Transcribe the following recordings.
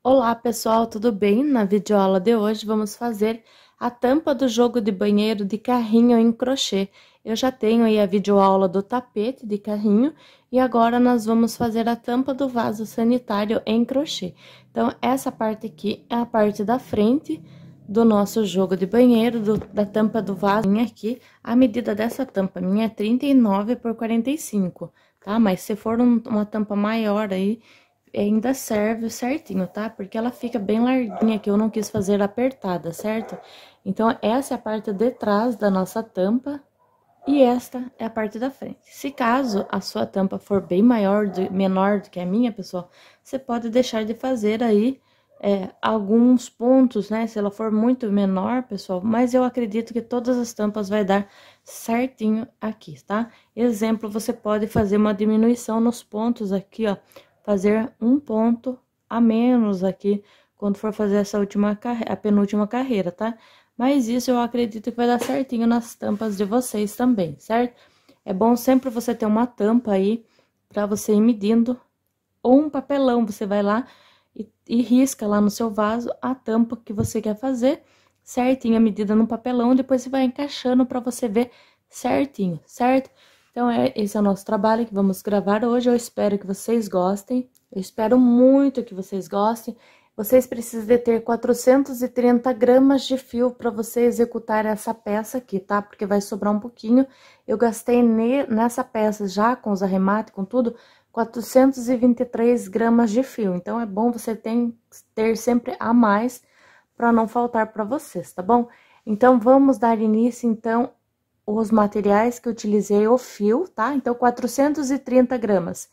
Olá pessoal, tudo bem? Na videoaula de hoje vamos fazer a tampa do jogo de banheiro de carrinho em crochê. Eu já tenho aí a videoaula do tapete de carrinho e agora nós vamos fazer a tampa do vaso sanitário em crochê. Então, essa parte aqui é a parte da frente do nosso jogo de banheiro, da tampa do vaso. Aqui, a medida dessa tampa minha é 39 por 45, tá? Mas se for uma tampa maior aí, ainda serve certinho, tá? Porque ela fica bem larguinha, que eu não quis fazer apertada, certo? Então, essa é a parte de trás da nossa tampa e esta é a parte da frente. Se caso a sua tampa for bem menor do que a minha, pessoal, você pode deixar de fazer aí alguns pontos, né? Se ela for muito menor, pessoal, mas eu acredito que todas as tampas vai dar certinho aqui, tá? Exemplo, você pode fazer uma diminuição nos pontos aqui, ó, fazer um ponto a menos aqui quando for fazer essa a penúltima carreira, tá? Mas isso eu acredito que vai dar certinho nas tampas de vocês também, certo? É bom sempre você ter uma tampa aí para você ir medindo, ou um papelão, você vai lá e risca lá no seu vaso a tampa que você quer fazer, certinho, a medida no papelão, depois você vai encaixando para você ver certinho, certo? Então, esse é o nosso trabalho que vamos gravar hoje. Eu espero que vocês gostem. Eu espero muito que vocês gostem. Vocês precisam de ter 430 gramas de fio para você executar essa peça aqui, tá? Porque vai sobrar um pouquinho. Eu gastei nessa peça já, com os arremates, com tudo, 423 gramas de fio. Então, é bom você ter sempre a mais para não faltar para vocês, tá bom? Então, vamos dar início, então, os materiais que eu utilizei, o fio, tá? Então, 430 gramas.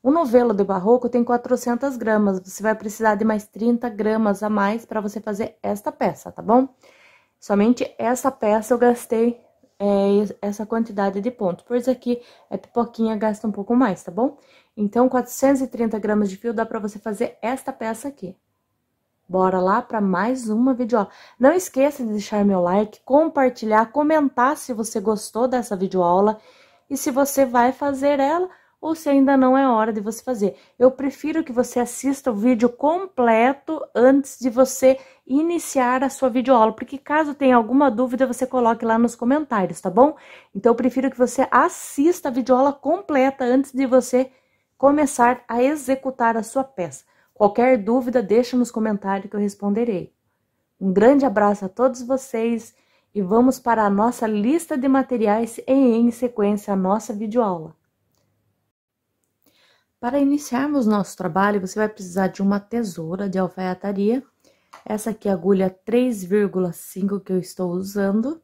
O novelo de barroco tem 400 gramas, você vai precisar de mais 30 gramas a mais para você fazer esta peça, tá bom? Somente essa peça eu gastei essa quantidade de pontos, por isso aqui é pipoquinha, gasta um pouco mais, tá bom? Então, 430 gramas de fio dá para você fazer esta peça aqui. Bora lá para mais uma videoaula. Não esqueça de deixar meu like, compartilhar, comentar se você gostou dessa videoaula e se você vai fazer ela ou se ainda não é hora de você fazer. Eu prefiro que você assista o vídeo completo antes de você iniciar a sua videoaula, porque caso tenha alguma dúvida, você coloque lá nos comentários, tá bom? Então, eu prefiro que você assista a videoaula completa antes de você começar a executar a sua peça. Qualquer dúvida, deixa nos comentários que eu responderei. Um grande abraço a todos vocês e vamos para a nossa lista de materiais e em sequência a nossa videoaula. Para iniciarmos nosso trabalho, você vai precisar de uma tesoura de alfaiataria. Essa aqui é a agulha 3,5 que eu estou usando.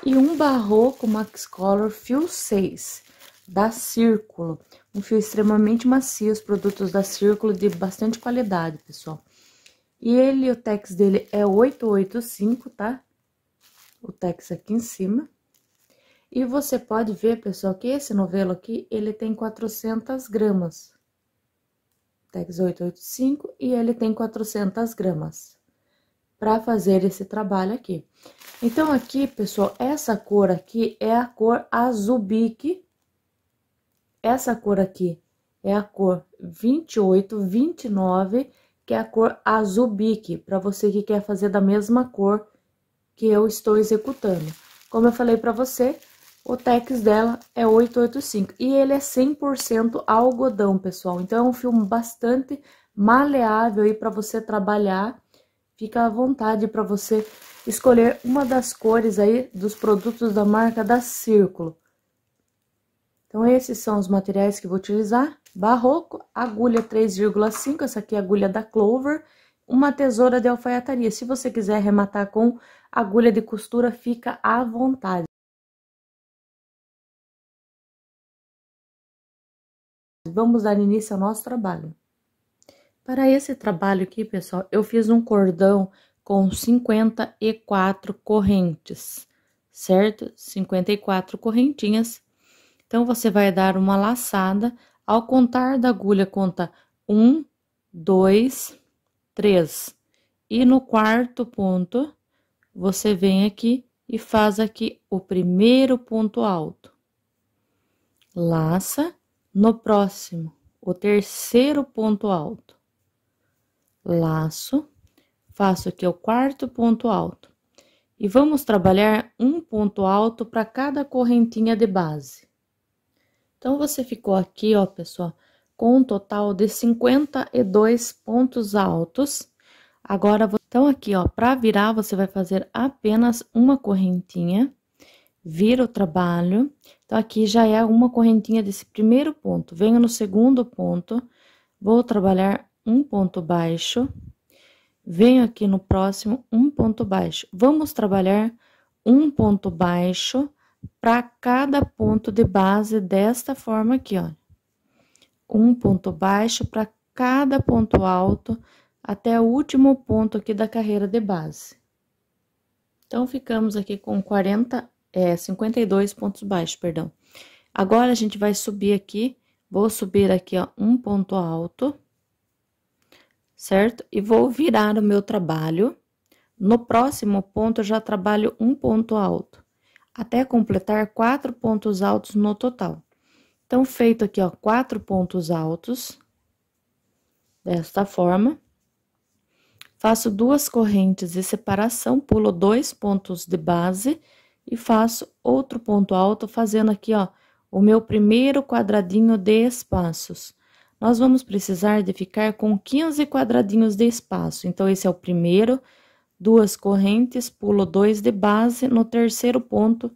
E um barroco Max Color fio 6, da Círculo. Um fio extremamente macio, os produtos da Círculo de bastante qualidade, pessoal. E o tex dele é 885, tá? O tex aqui em cima. E você pode ver, pessoal, que esse novelo aqui, ele tem 400 gramas. Tex 885 e ele tem 400 gramas. Para fazer esse trabalho aqui. Então, aqui, pessoal, essa cor aqui é a cor azul bique. Essa cor aqui é a cor 2829, que é a cor azul bique, para você que quer fazer da mesma cor que eu estou executando. Como eu falei para você, o tex dela é 885 e ele é 100% algodão, pessoal. Então, é um fio bastante maleável aí para você trabalhar. Fica à vontade para você escolher uma das cores aí dos produtos da marca da Círculo. Então, esses são os materiais que vou utilizar. Barroco, agulha 3,5, essa aqui é a agulha da Clover, uma tesoura de alfaiataria. Se você quiser arrematar com agulha de costura, fica à vontade. Vamos dar início ao nosso trabalho. Para esse trabalho aqui, pessoal, eu fiz um cordão com 54 correntes, certo? 54 correntinhas. Então, você vai dar uma laçada, ao contar da agulha, conta 1, 2, 3. E no quarto ponto, você vem aqui e faz aqui o primeiro ponto alto. Laça, no próximo, o terceiro ponto alto. laço, faço aqui o quarto ponto alto. E vamos trabalhar um ponto alto para cada correntinha de base. Então, você ficou aqui, ó, pessoal, com um total de 52 pontos altos. Agora, então, aqui, ó, para virar, você vai fazer apenas uma correntinha, vira o trabalho. Então, aqui já é uma correntinha desse primeiro ponto. Venho no segundo ponto, vou trabalhar um ponto baixo. Venho aqui no próximo, um ponto baixo. Vamos trabalhar um ponto baixo para cada ponto de base desta forma aqui, ó. Um ponto baixo para cada ponto alto até o último ponto aqui da carreira de base. Então, ficamos aqui com 52 pontos baixos, perdão. Agora, a gente vai subir aqui, vou subir aqui, ó, um ponto alto, certo? E vou virar o meu trabalho. No próximo ponto, eu já trabalho um ponto alto, até completar 4 pontos altos no total. Então, feito aqui, ó, 4 pontos altos, desta forma. Faço 2 correntes de separação, pulo 2 pontos de base e faço outro ponto alto, fazendo aqui, ó, o meu primeiro quadradinho de espaços. Nós vamos precisar de ficar com 15 quadradinhos de espaço. Então, esse é o primeiro, 2 correntes, pulo 2 de base, no terceiro ponto,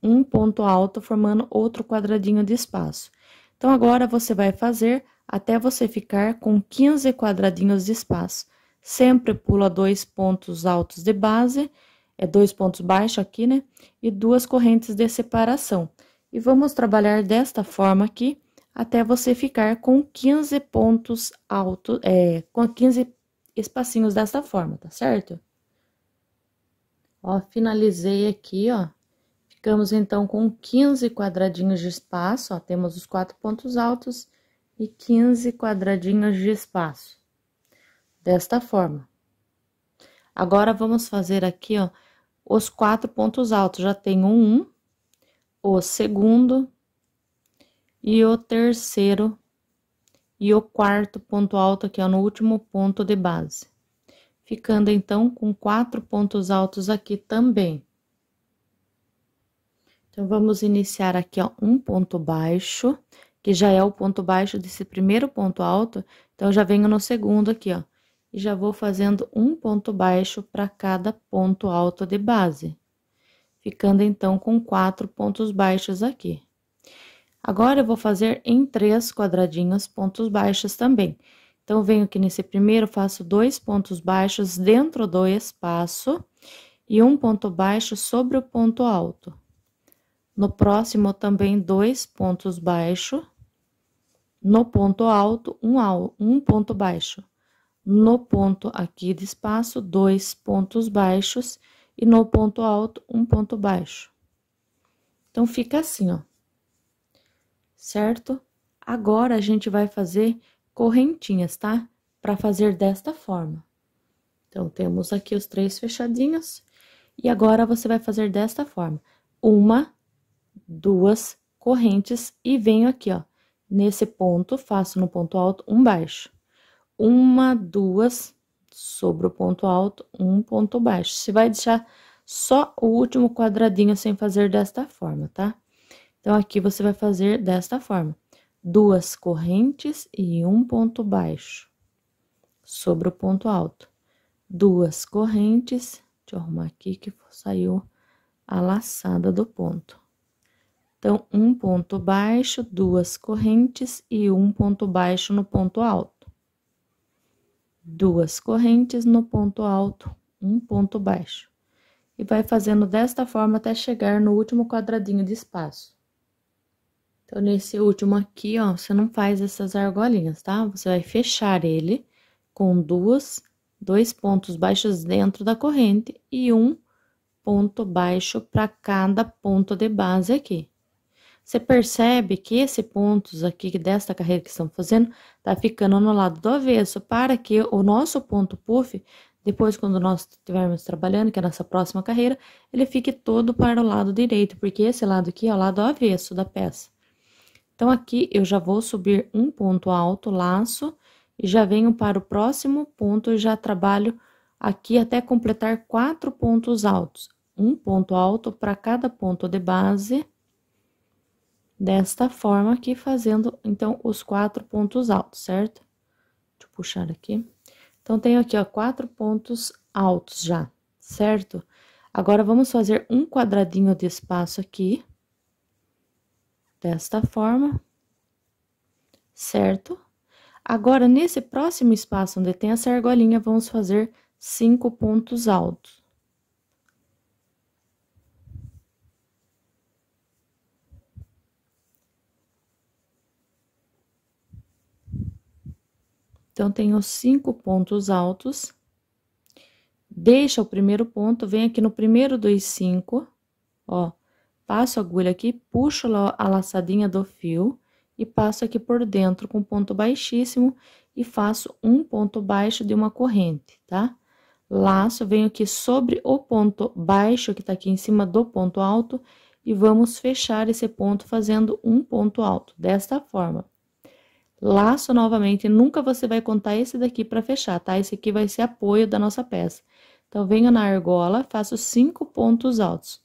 um ponto alto, formando outro quadradinho de espaço. Então, agora, você vai fazer até você ficar com 15 quadradinhos de espaço. Sempre pula 2 pontos altos de base, 2 pontos baixos aqui, né? E 2 correntes de separação. E vamos trabalhar desta forma aqui, até você ficar com 15 pontos altos, com 15 espacinhos desta forma, tá certo? Ó, finalizei aqui, ó. Ficamos, então, com 15 quadradinhos de espaço, ó. Temos os 4 pontos altos e 15 quadradinhos de espaço. Desta forma. Agora, vamos fazer aqui, ó, os 4 pontos altos. Já tenho um, o segundo e o terceiro e o quarto ponto alto aqui, ó, no último ponto de base. Ficando, então, com 4 pontos altos aqui também. Então, vamos iniciar aqui, ó, um ponto baixo, que já é o ponto baixo desse primeiro ponto alto. Então, já venho no segundo aqui, ó, e já vou fazendo um ponto baixo para cada ponto alto de base. Ficando, então, com 4 pontos baixos aqui. Agora, eu vou fazer em 3 quadradinhos pontos baixos também. Então, venho aqui nesse primeiro, faço 2 pontos baixos dentro do espaço e um ponto baixo sobre o ponto alto. No próximo, também 2 pontos baixos. No ponto alto, um ponto baixo. No ponto aqui de espaço, 2 pontos baixos. E no ponto alto, um ponto baixo. Então, fica assim, ó. Certo? Agora, a gente vai fazer correntinhas, tá? Para fazer desta forma. Então, temos aqui os 3 fechadinhos. E agora, você vai fazer desta forma. 1, 2 correntes e venho aqui, ó. Nesse ponto, faço no ponto alto um baixo. 1, 2, sobre o ponto alto, um ponto baixo. Você vai deixar só o último quadradinho sem fazer desta forma, tá? Então, aqui você vai fazer desta forma. 2 correntes e um ponto baixo sobre o ponto alto. 2 correntes, deixa eu arrumar aqui que saiu a laçada do ponto. Então, um ponto baixo, 2 correntes e um ponto baixo no ponto alto. 2 correntes no ponto alto, um ponto baixo. E vai fazendo desta forma até chegar no último quadradinho de espaço. Então, nesse último aqui, ó, você não faz essas argolinhas, tá? Você vai fechar ele com 2 pontos baixos dentro da corrente e um ponto baixo para cada ponto de base aqui. Você percebe que esse pontos aqui desta carreira que estamos fazendo tá ficando no lado do avesso, para que o nosso ponto puff, depois quando nós estivermos trabalhando, que é a nossa próxima carreira, ele fique todo para o lado direito, porque esse lado aqui é o lado avesso da peça. Então, aqui eu já vou subir um ponto alto, laço, e já venho para o próximo ponto e já trabalho aqui até completar 4 pontos altos. Um ponto alto para cada ponto de base, desta forma aqui, fazendo, então, os 4 pontos altos, certo? Deixa eu puxar aqui. Então, tenho aqui, ó, 4 pontos altos já, certo? Agora, vamos fazer um quadradinho de espaço aqui, desta forma, certo? Agora, nesse próximo espaço onde tem essa argolinha, vamos fazer 5 pontos altos. Então, tenho 5 pontos altos. Deixa o primeiro ponto, vem aqui no primeiro dos 5, ó, passo a agulha aqui, puxo a laçadinha do fio e passo aqui por dentro com ponto baixíssimo e faço um ponto baixo de uma corrente, tá? Laço, venho aqui sobre o ponto baixo que tá aqui em cima do ponto alto e vamos fechar esse ponto fazendo um ponto alto, desta forma. Laço novamente, nunca você vai contar esse daqui para fechar, tá? Esse aqui vai ser apoio da nossa peça. Então, venho na argola, faço 5 pontos altos.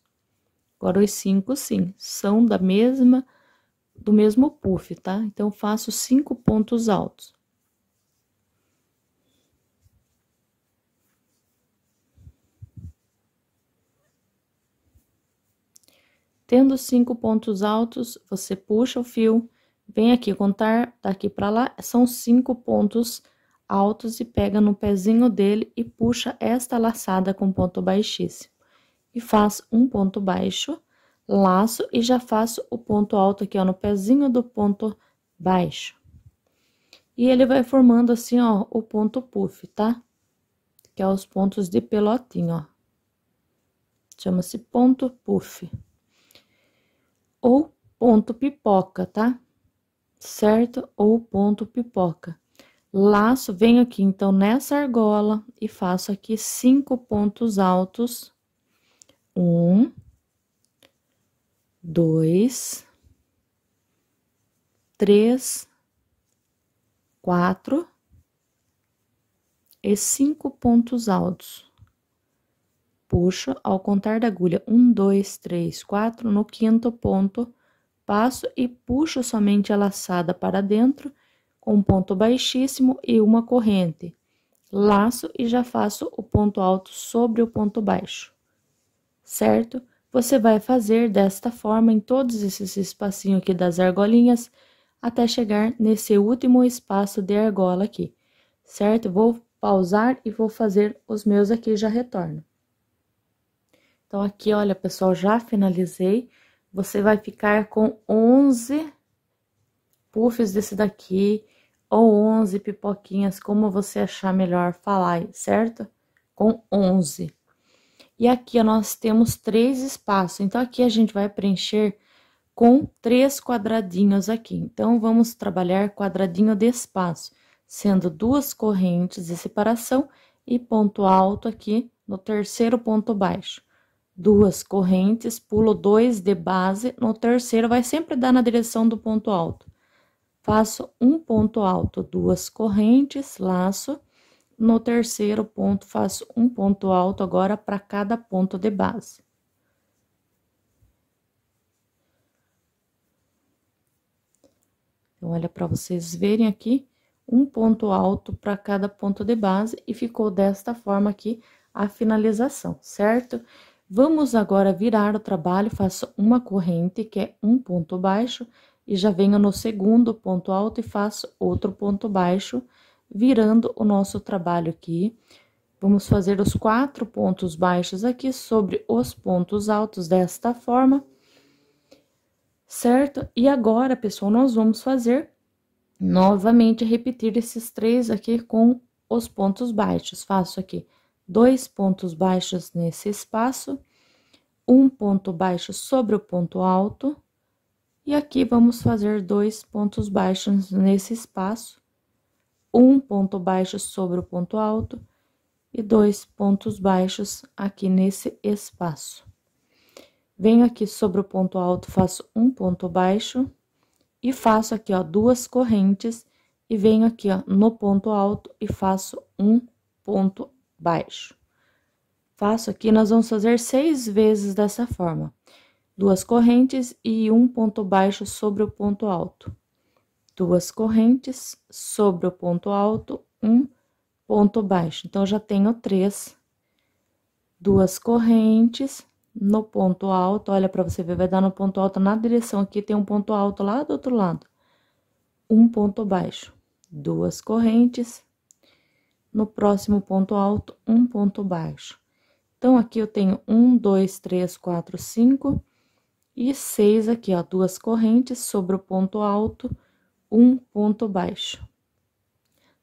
Agora, os 5, sim, são do mesmo puff, tá? Então, faço 5 pontos altos. Tendo 5 pontos altos, você puxa o fio, vem aqui contar daqui para lá, são 5 pontos altos e pega no pezinho dele e puxa esta laçada com ponto baixíssimo. E faço um ponto baixo, laço e já faço o ponto alto aqui, ó, no pezinho do ponto baixo. E ele vai formando assim, ó, o ponto puff, tá? Que é os pontos de pelotinho, ó. Chama-se ponto puff. Ou ponto pipoca, tá? Certo? Ou ponto pipoca. Laço, venho aqui, então, nessa argola e faço aqui 5 pontos altos. 1, 2, 3, 4 e 5 pontos altos. Puxo ao contar da agulha 1, 2, 3, 4, no quinto ponto, passo e puxo somente a laçada para dentro com um ponto baixíssimo e uma corrente. Laço e já faço o ponto alto sobre o ponto baixo, certo? Você vai fazer desta forma em todos esses espacinhos aqui das argolinhas, até chegar nesse último espaço de argola aqui, certo? Vou pausar e vou fazer os meus aqui e já retorno. Então, aqui, olha, pessoal, já finalizei. Você vai ficar com 11 puffs desse daqui, ou 11 pipoquinhas, como você achar melhor falar, certo? Com 11. E aqui, ó, nós temos 3 espaços, então, aqui a gente vai preencher com 3 quadradinhos aqui. Então, vamos trabalhar quadradinho de espaço, sendo 2 correntes de separação e ponto alto aqui no terceiro ponto baixo. 2 correntes, pulo 2 de base, no terceiro vai sempre dar na direção do ponto alto. Faço um ponto alto, 2 correntes, laço, no terceiro ponto faço um ponto alto agora para cada ponto de base. Então, olha para vocês verem aqui, um ponto alto para cada ponto de base e ficou desta forma aqui a finalização, certo? Vamos agora virar o trabalho, faço uma corrente, que é um ponto baixo, e já venho no segundo ponto alto e faço outro ponto baixo, virando o nosso trabalho aqui. Vamos fazer os 4 pontos baixos aqui sobre os pontos altos desta forma, certo? E agora, pessoal, nós vamos fazer novamente, repetir esses 3 aqui com os pontos baixos. Faço aqui 2 pontos baixos nesse espaço, um ponto baixo sobre o ponto alto, e aqui vamos fazer 2 pontos baixos nesse espaço, um ponto baixo sobre o ponto alto e 2 pontos baixos aqui nesse espaço. Venho aqui sobre o ponto alto, faço um ponto baixo e faço aqui, ó, 2 correntes e venho aqui, ó, no ponto alto e faço um ponto baixo. Faço aqui, nós vamos fazer 6 vezes dessa forma. 2 correntes e um ponto baixo sobre o ponto alto. 2 correntes sobre o ponto alto, um ponto baixo. Então, já tenho 3. 2 correntes no ponto alto, olha para você ver, vai dar no ponto alto na direção aqui, tem um ponto alto lá do outro lado. Um ponto baixo. 2 correntes. No próximo ponto alto, um ponto baixo. Então, aqui eu tenho 1, 2, 3, 4, 5 e 6 aqui, ó, 2 correntes sobre o ponto alto, um ponto baixo,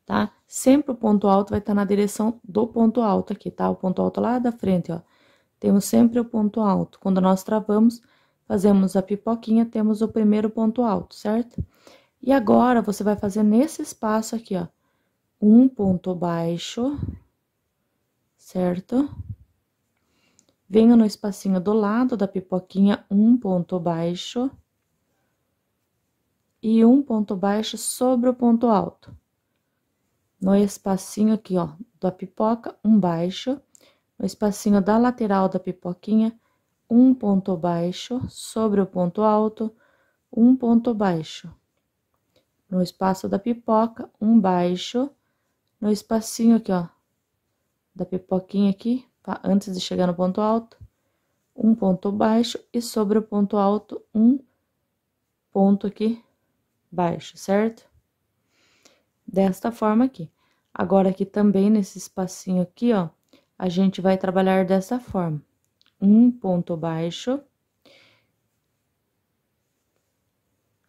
tá? Sempre o ponto alto vai estar na direção do ponto alto aqui, tá? O ponto alto lá da frente, ó. Temos sempre o ponto alto. Quando nós travamos, fazemos a pipoquinha, temos o primeiro ponto alto, certo? E agora, você vai fazer nesse espaço aqui, ó, um ponto baixo, certo? Venho no espacinho do lado da pipoquinha, um ponto baixo. E um ponto baixo sobre o ponto alto. No espacinho aqui, ó, da pipoca, um baixo. No espacinho da lateral da pipoquinha, um ponto baixo sobre o ponto alto, um ponto baixo. No espaço da pipoca, um baixo. No espacinho aqui, ó, da pipoquinha aqui, antes de chegar no ponto alto, um ponto baixo e sobre o ponto alto, um ponto aqui baixo, certo? Desta forma aqui. Agora, aqui também, nesse espacinho aqui, ó, a gente vai trabalhar dessa forma. Um ponto baixo.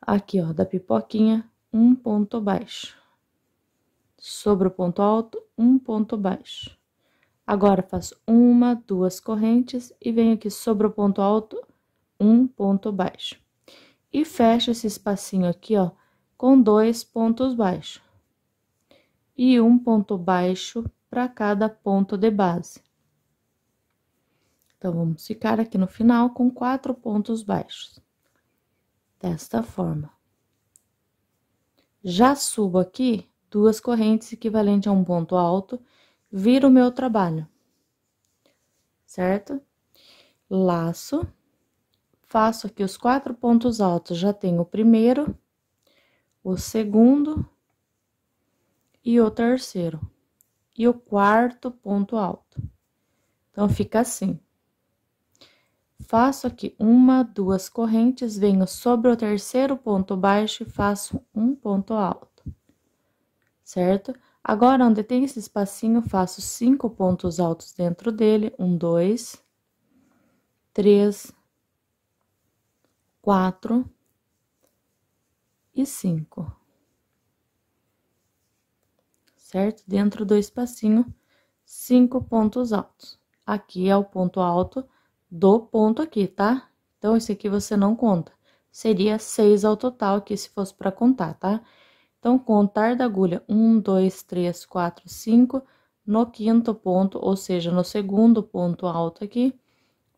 Aqui, ó, da pipoquinha, um ponto baixo. Sobre o ponto alto, um ponto baixo. Agora, faço 1, 2 correntes e venho aqui sobre o ponto alto, um ponto baixo. E fecho esse espacinho aqui, ó, com 2 pontos baixos. E um ponto baixo para cada ponto de base. Então, vamos ficar aqui no final com 4 pontos baixos. Desta forma. Já subo aqui 2 correntes equivalentes a um ponto alto, viro o meu trabalho. Certo? Laço. Faço aqui os 4 pontos altos, já tenho o primeiro, o segundo e o terceiro. E o quarto ponto alto. Então, fica assim. Faço aqui 1, 2 correntes, venho sobre o terceiro ponto baixo e faço um ponto alto. Certo? Agora, onde tem esse espacinho, faço 5 pontos altos dentro dele. 1, 2, 3, 4 e 5. Certo? Dentro do espacinho, 5 pontos altos. Aqui é o ponto alto do ponto aqui, tá? Então, esse aqui você não conta. Seria 6 ao total aqui, se fosse para contar, tá? Então, contar da agulha 1, 2, 3, 4, 5. No quinto ponto, ou seja, no segundo ponto alto aqui,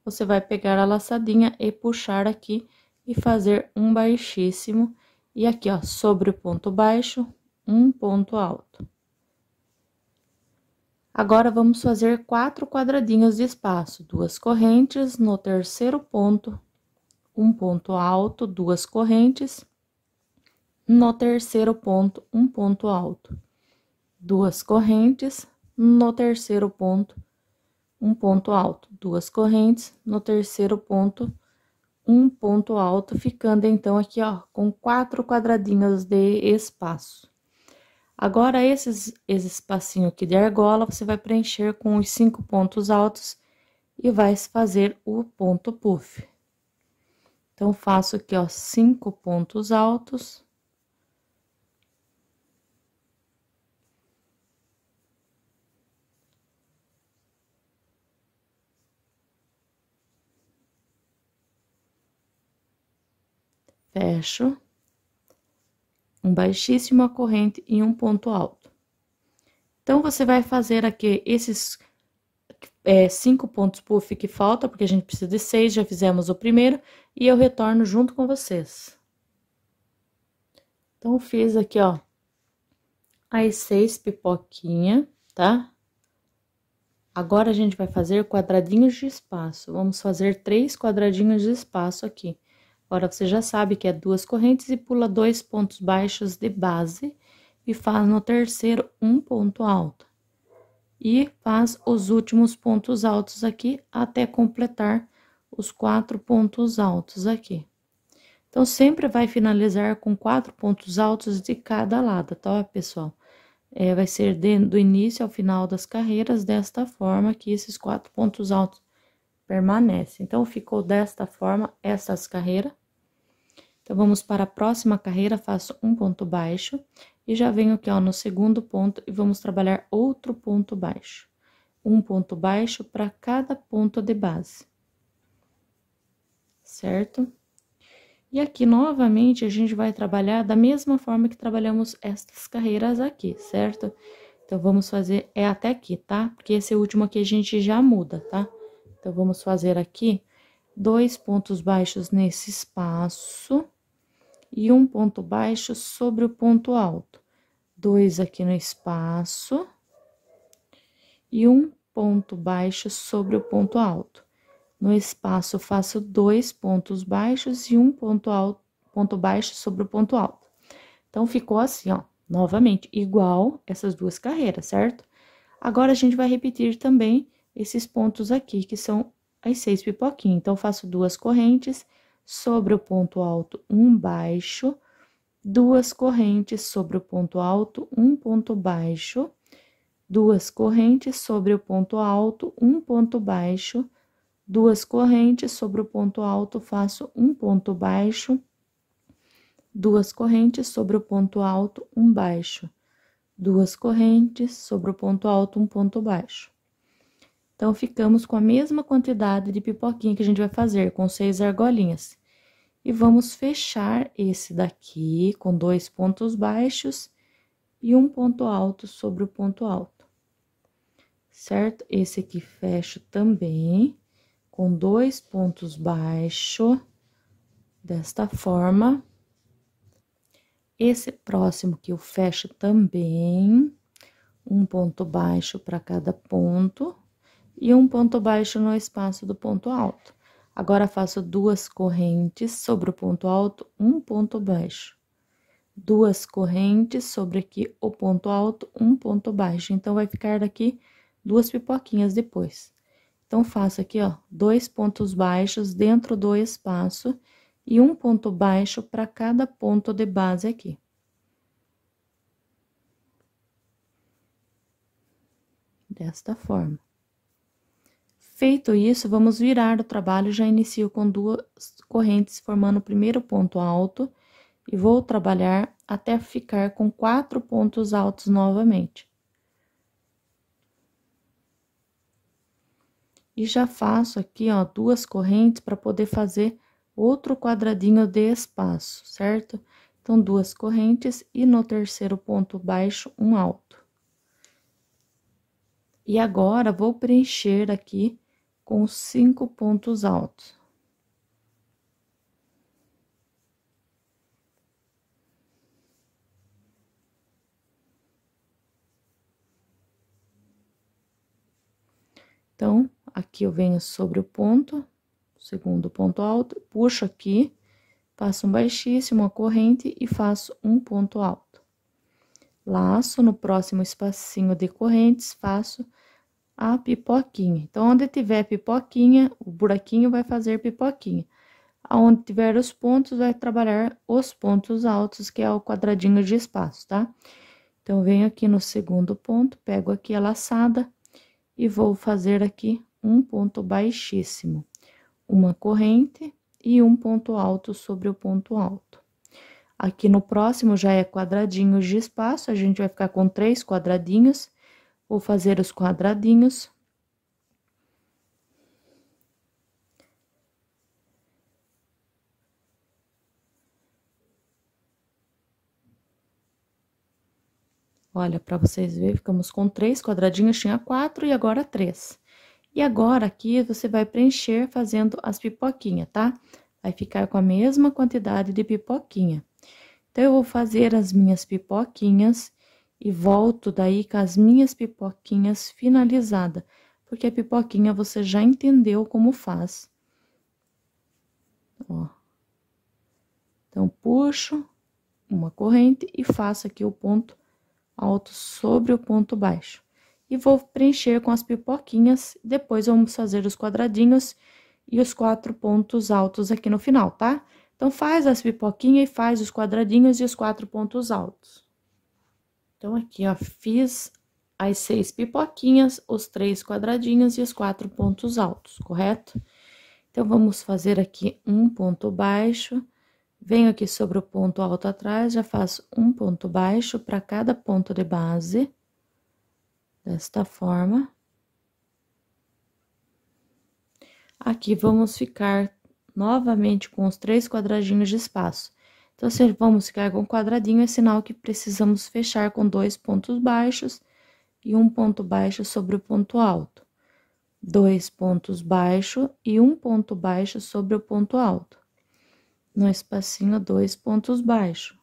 você vai pegar a laçadinha e puxar aqui e fazer um baixíssimo. E aqui, ó, sobre o ponto baixo, um ponto alto. Agora, vamos fazer 4 quadradinhos de espaço, 2 correntes no terceiro ponto, um ponto alto, 2 correntes, no terceiro ponto, um ponto alto, 2 correntes, no terceiro ponto, um ponto alto, 2 correntes, no terceiro ponto, um ponto alto, ficando então aqui, ó, com 4 quadradinhos de espaço. Agora, esse espacinho aqui de argola, você vai preencher com os 5 pontos altos e vai fazer o ponto puff. Então, faço aqui, ó, 5 pontos altos. Fecho. Um baixíssimo, a corrente e um ponto alto. Então, você vai fazer aqui esses 5 pontos puff que falta, porque a gente precisa de 6, já fizemos o primeiro, e eu retorno junto com vocês. Então, fiz aqui, ó, as 6 pipoquinhas, tá? Agora, a gente vai fazer quadradinhos de espaço. Vamos fazer 3 quadradinhos de espaço aqui. Agora, você já sabe que é 2 correntes e pula 2 pontos baixos de base e faz no terceiro um ponto alto. E faz os últimos pontos altos aqui até completar os 4 pontos altos aqui. Então, sempre vai finalizar com 4 pontos altos de cada lado, tá, pessoal? Vai ser do início ao final das carreiras, desta forma que esses 4 pontos altos permanecem. Então, ficou desta forma essas carreiras. Então, vamos para a próxima carreira, faço um ponto baixo e já venho aqui, ó, no segundo ponto e vamos trabalhar outro ponto baixo. Um ponto baixo para cada ponto de base, certo? E aqui, novamente, a gente vai trabalhar da mesma forma que trabalhamos estas carreiras aqui, certo? Então, vamos fazer, até aqui, tá? Porque esse último aqui a gente já muda, tá? Então, vamos fazer aqui 2 pontos baixos nesse espaço e um ponto baixo sobre o ponto alto. 2 aqui no espaço e um ponto baixo sobre o ponto alto. No espaço, faço 2 pontos baixos e um ponto baixo sobre o ponto alto. Então, ficou assim, ó, novamente, igual essas duas carreiras, certo? Agora, a gente vai repetir também esses pontos aqui, que são as 6 pipoquinhas. Então, faço 2 correntes sobre o ponto alto, um baixo, 2 correntes sobre o ponto alto, um ponto baixo, 2 correntes sobre o ponto alto, um ponto baixo, 2 correntes sobre o ponto alto, faço um ponto baixo, 2 correntes sobre o ponto alto, um baixo, 2 correntes sobre o ponto alto, um ponto baixo. Então, ficamos com a mesma quantidade de pipoquinha que a gente vai fazer, com 6 argolinhas. E vamos fechar esse daqui com 2 pontos baixos e um ponto alto sobre o ponto alto, certo? Esse aqui fecho também com 2 pontos baixos, desta forma. Esse próximo que eu fecho também, um ponto baixo para cada ponto e um ponto baixo no espaço do ponto alto. Agora, faço 2 correntes sobre o ponto alto, um ponto baixo. 2 correntes sobre aqui o ponto alto, um ponto baixo. Então, vai ficar daqui 2 pipoquinhas depois. Então, faço aqui, ó, 2 pontos baixos dentro do espaço e um ponto baixo para cada ponto de base aqui. Desta forma. Feito isso, vamos virar o trabalho, já inicio com 2 correntes formando o primeiro ponto alto e vou trabalhar até ficar com 4 pontos altos novamente. E já faço aqui, ó, 2 correntes para poder fazer outro quadradinho de espaço, certo? Então, 2 correntes e no terceiro ponto baixo, um alto. E agora, vou preencher aqui com 5 pontos altos. Então, aqui eu venho sobre o ponto, segundo ponto alto, puxo aqui, faço um baixíssimo, uma corrente e faço um ponto alto. Laço no próximo espacinho de correntes, faço a pipoquinha. Então, onde tiver pipoquinha, o buraquinho vai fazer pipoquinha. Aonde tiver os pontos, vai trabalhar os pontos altos, que é o quadradinho de espaço, tá? Então, venho aqui no segundo ponto, pego aqui a laçada e vou fazer aqui um ponto baixíssimo, uma corrente e um ponto alto sobre o ponto alto. Aqui no próximo já é quadradinhos de espaço, a gente vai ficar com 3 quadradinhos. Vou fazer os quadradinhos. Olha, para vocês verem, ficamos com 3 quadradinhos, tinha 4 e agora 3. E agora, aqui, você vai preencher fazendo as pipoquinhas, tá? Vai ficar com a mesma quantidade de pipoquinha. Então, eu vou fazer as minhas pipoquinhas e volto daí com as minhas pipoquinhas finalizadas, porque a pipoquinha você já entendeu como faz. Ó. Então, puxo uma corrente e faço aqui o ponto alto sobre o ponto baixo. E vou preencher com as pipoquinhas, depois vamos fazer os quadradinhos e os 4 pontos altos aqui no final, tá? Então, faz as pipoquinhas e faz os quadradinhos e os 4 pontos altos. Então, aqui, ó, fiz as 6 pipoquinhas, os 3 quadradinhos e os 4 pontos altos, correto? Então, vamos fazer aqui um ponto baixo, venho aqui sobre o ponto alto atrás, já faço um ponto baixo para cada ponto de base, desta forma. Aqui, vamos ficar novamente com os 3 quadradinhos de espaço. Então, se vamos ficar com quadradinho, é sinal que precisamos fechar com 2 pontos baixos e um ponto baixo sobre o ponto alto. 2 pontos baixos e um ponto baixo sobre o ponto alto. No espacinho, 2 pontos baixos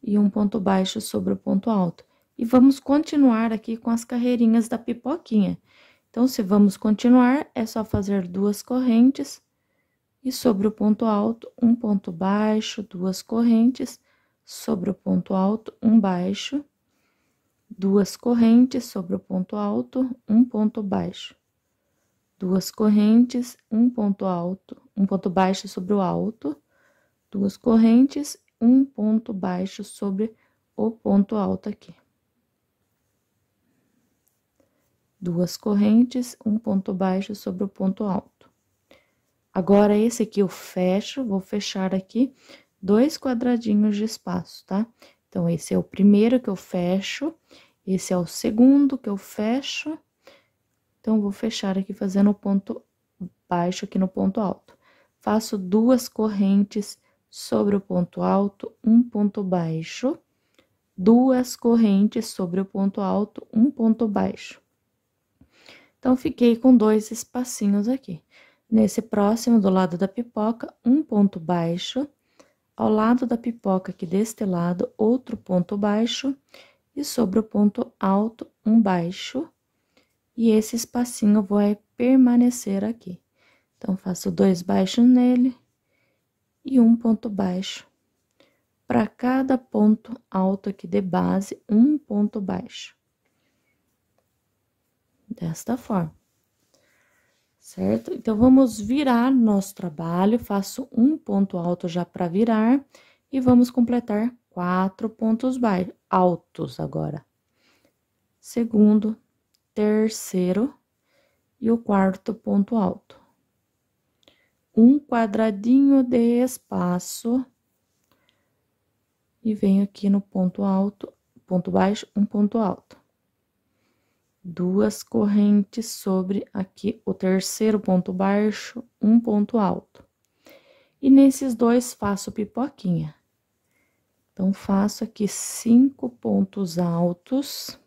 e um ponto baixo sobre o ponto alto. E vamos continuar aqui com as carreirinhas da pipoquinha. Então, se vamos continuar, é só fazer 2 correntes e sobre o ponto alto, um ponto baixo, 2 correntes, sobre o ponto alto, um baixo, 2 correntes sobre o ponto alto, um ponto baixo, 2 correntes, um ponto alto, um ponto baixo sobre o alto, 2 correntes, um ponto baixo sobre o ponto alto aqui. 2 correntes, um ponto baixo sobre o ponto alto. Agora, esse aqui eu fecho, vou fechar aqui 2 quadradinhos de espaço, tá? Então, esse é o primeiro que eu fecho, esse é o segundo que eu fecho. Então, vou fechar aqui fazendo o ponto baixo aqui no ponto alto. Faço 2 correntes sobre o ponto alto, um ponto baixo, 2 correntes sobre o ponto alto, um ponto baixo. Então, fiquei com 2 espacinhos aqui. Nesse próximo, do lado da pipoca, um ponto baixo, ao lado da pipoca aqui deste lado, outro ponto baixo, e sobre o ponto alto, um baixo, e esse espacinho vai permanecer aqui. Então, faço 2 baixos nele, e um ponto baixo. Para cada ponto alto aqui de base, um ponto baixo. Desta forma. Certo? Então, vamos virar nosso trabalho, faço um ponto alto já para virar, e vamos completar 4 pontos altos agora. Segundo, terceiro e o quarto ponto alto. Um quadradinho de espaço, e venho aqui no ponto alto, ponto baixo, um ponto alto. 2 correntes sobre aqui o terceiro ponto baixo, um ponto alto. E nesses 2 faço pipoquinha. Então, faço aqui 5 pontos altos.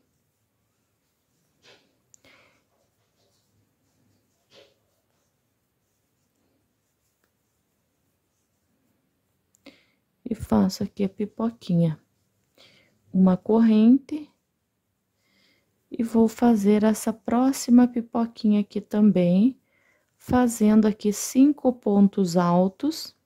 E faço aqui a pipoquinha. Uma corrente. E vou fazer essa próxima pipoquinha aqui também, fazendo aqui 5 pontos altos.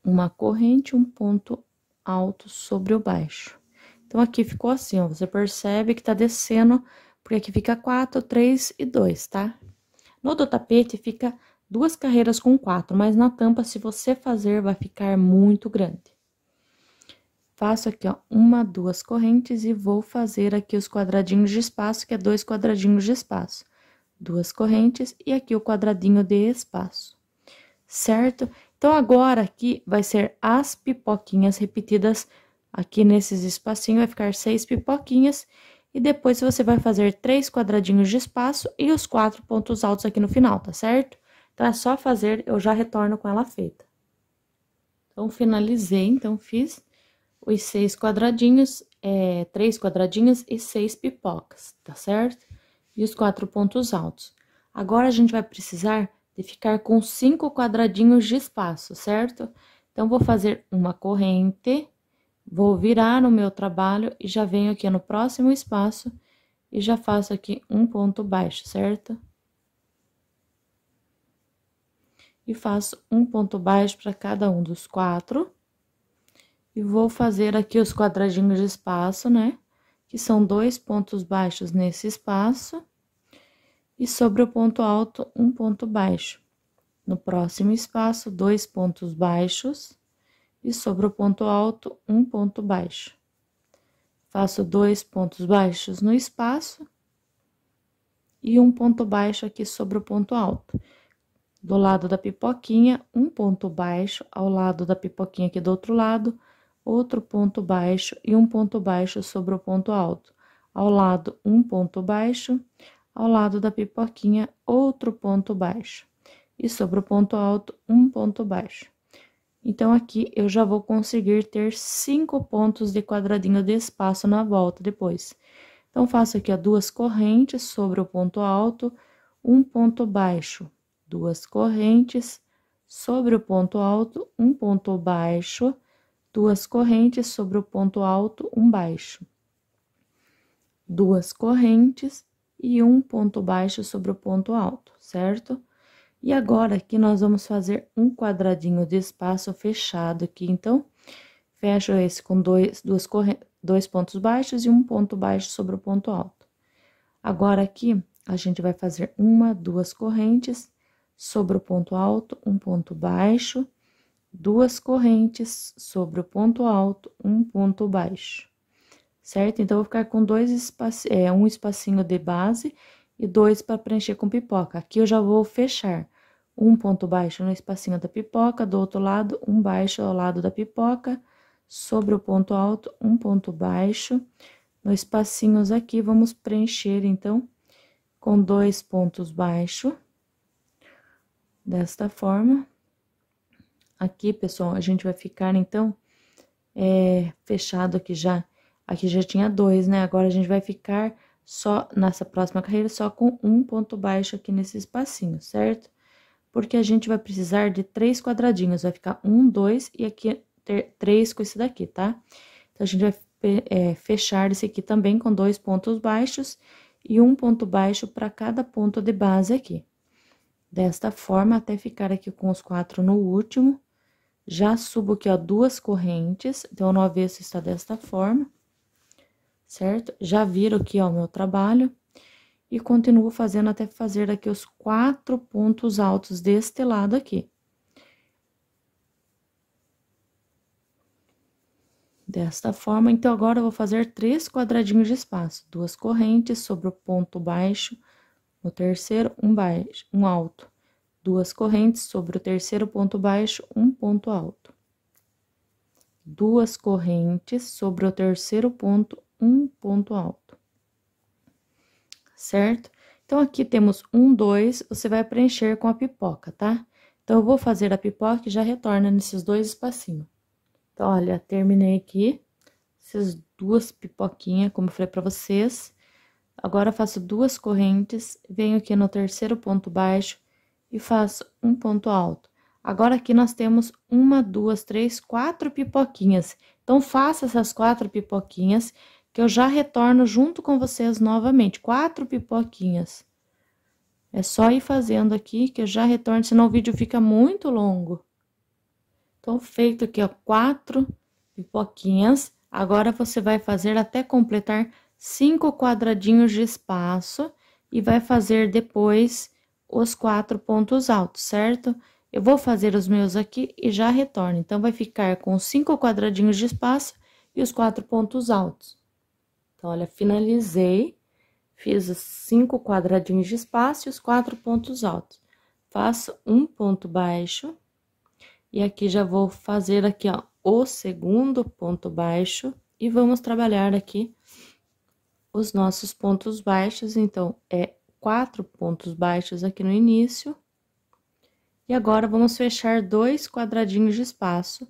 Uma corrente, um ponto alto sobre o baixo. Então, aqui ficou assim, ó, você percebe que tá descendo, porque aqui fica 4, 3 e 2, tá? No do tapete, fica 2 carreiras com 4, mas na tampa, se você fazer, vai ficar muito grande. Faço aqui, ó, 1, 2 correntes e vou fazer aqui os quadradinhos de espaço, que é 2 quadradinhos de espaço. 2 correntes e aqui o quadradinho de espaço, certo? Então, agora aqui vai ser as pipoquinhas repetidas aqui nesses espacinhos, vai ficar 6 pipoquinhas. E depois você vai fazer 3 quadradinhos de espaço e os 4 pontos altos aqui no final, tá certo? Então, é só fazer, eu já retorno com ela feita. Então, finalizei, então, fiz os 6 quadradinhos, 3 quadradinhos e 6 pipocas, tá certo? e os 4 pontos altos. Agora, a gente vai precisar de ficar com 5 quadradinhos de espaço, certo? Então, vou fazer uma corrente, vou virar o meu trabalho e já venho aqui no próximo espaço e já faço aqui um ponto baixo, certo? E faço um ponto baixo para cada um dos 4. E vou fazer aqui os quadradinhos de espaço, né? Que são 2 pontos baixos nesse espaço. E sobre o ponto alto, um ponto baixo. No próximo espaço, 2 pontos baixos. E sobre o ponto alto, um ponto baixo. Faço 2 pontos baixos no espaço. E um ponto baixo aqui sobre o ponto alto. Do lado da pipoquinha, um ponto baixo. Ao lado da pipoquinha aqui do outro lado, outro ponto baixo e um ponto baixo sobre o ponto alto. Ao lado, um ponto baixo. Ao lado da pipoquinha, outro ponto baixo. E sobre o ponto alto, um ponto baixo. Então, aqui, eu já vou conseguir ter 5 pontos de quadradinho de espaço na volta depois. Então, faço aqui, ó, 2 correntes sobre o ponto alto, um ponto baixo, 2 correntes sobre o ponto alto, um ponto baixo, 2 correntes sobre o ponto alto, um baixo. 2 correntes e um ponto baixo sobre o ponto alto, certo? E agora, aqui, nós vamos fazer um quadradinho de espaço fechado aqui. Então, fecho esse com 2 pontos baixos e um ponto baixo sobre o ponto alto. Agora, aqui, a gente vai fazer 1, 2 correntes sobre o ponto alto, um ponto baixo, 2 correntes sobre o ponto alto, um ponto baixo. Certo? Então, eu vou ficar com um espacinho de base e 2 para preencher com pipoca. Aqui, eu já vou fechar um ponto baixo no espacinho da pipoca, do outro lado, um baixo ao lado da pipoca, sobre o ponto alto, um ponto baixo. Nos espacinhos aqui, vamos preencher, então, com 2 pontos baixos, desta forma. Aqui, pessoal, a gente vai ficar, então, fechado aqui já. Aqui já tinha 2, né? Agora, a gente vai ficar só, nessa próxima carreira, só com um ponto baixo aqui nesse espacinho, certo? Porque a gente vai precisar de 3 quadradinhos, vai ficar 1, 2 e aqui 3 com esse daqui, tá? Então, a gente vai fechar esse aqui também com 2 pontos baixos e um ponto baixo para cada ponto de base aqui. Desta forma, até ficar aqui com os 4 no último. Já subo aqui, ó, 2 correntes, então, no avesso está desta forma, certo? Já viro aqui, ó, o meu trabalho. E continuo fazendo até fazer aqui os 4 pontos altos deste lado aqui. Desta forma, então, agora eu vou fazer 3 quadradinhos de espaço. 2 correntes sobre o ponto baixo, no terceiro, um baixo, um alto. 2 correntes sobre o terceiro ponto baixo, um ponto alto. 2 correntes sobre o terceiro ponto, um ponto alto. Certo? Então, aqui temos 1, 2, você vai preencher com a pipoca, tá? Então, eu vou fazer a pipoca e já retorna nesses 2 espacinhos. Então, olha, terminei aqui essas 2 pipoquinhas, como eu falei pra vocês. Agora, faço 2 correntes, venho aqui no terceiro ponto baixo e faço um ponto alto. Agora, aqui nós temos 1, 2, 3, 4 pipoquinhas. Então, faça essas 4 pipoquinhas, que eu já retorno junto com vocês novamente, 4 pipoquinhas. É só ir fazendo aqui, que eu já retorno, senão o vídeo fica muito longo. Então, feito aqui, ó, 4 pipoquinhas, agora você vai fazer até completar 5 quadradinhos de espaço e vai fazer depois os 4 pontos altos, certo? Eu vou fazer os meus aqui e já retorno. Então, vai ficar com 5 quadradinhos de espaço e os 4 pontos altos. Então, olha, finalizei, fiz os 5 quadradinhos de espaço e os 4 pontos altos. Faço um ponto baixo, e aqui já vou fazer aqui, ó, o segundo ponto baixo, e vamos trabalhar aqui os nossos pontos baixos. Então, 4 pontos baixos aqui no início. E agora, vamos fechar 2 quadradinhos de espaço,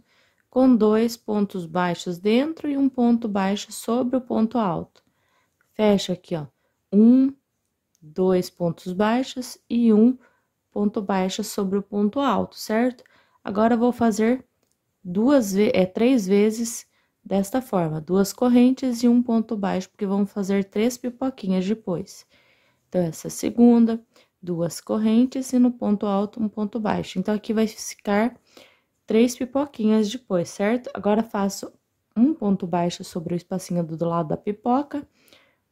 com 2 pontos baixos dentro e um ponto baixo sobre o ponto alto. Fecho aqui, ó, 1, 2 pontos baixos e um ponto baixo sobre o ponto alto, certo? Agora, eu vou fazer 3 vezes desta forma, 2 correntes e um ponto baixo, porque vamos fazer 3 pipoquinhas depois. Então, essa segunda, 2 correntes e no ponto alto, um ponto baixo. Então, aqui vai ficar 3 pipoquinhas depois, certo? Agora, faço um ponto baixo sobre o espacinho do lado da pipoca,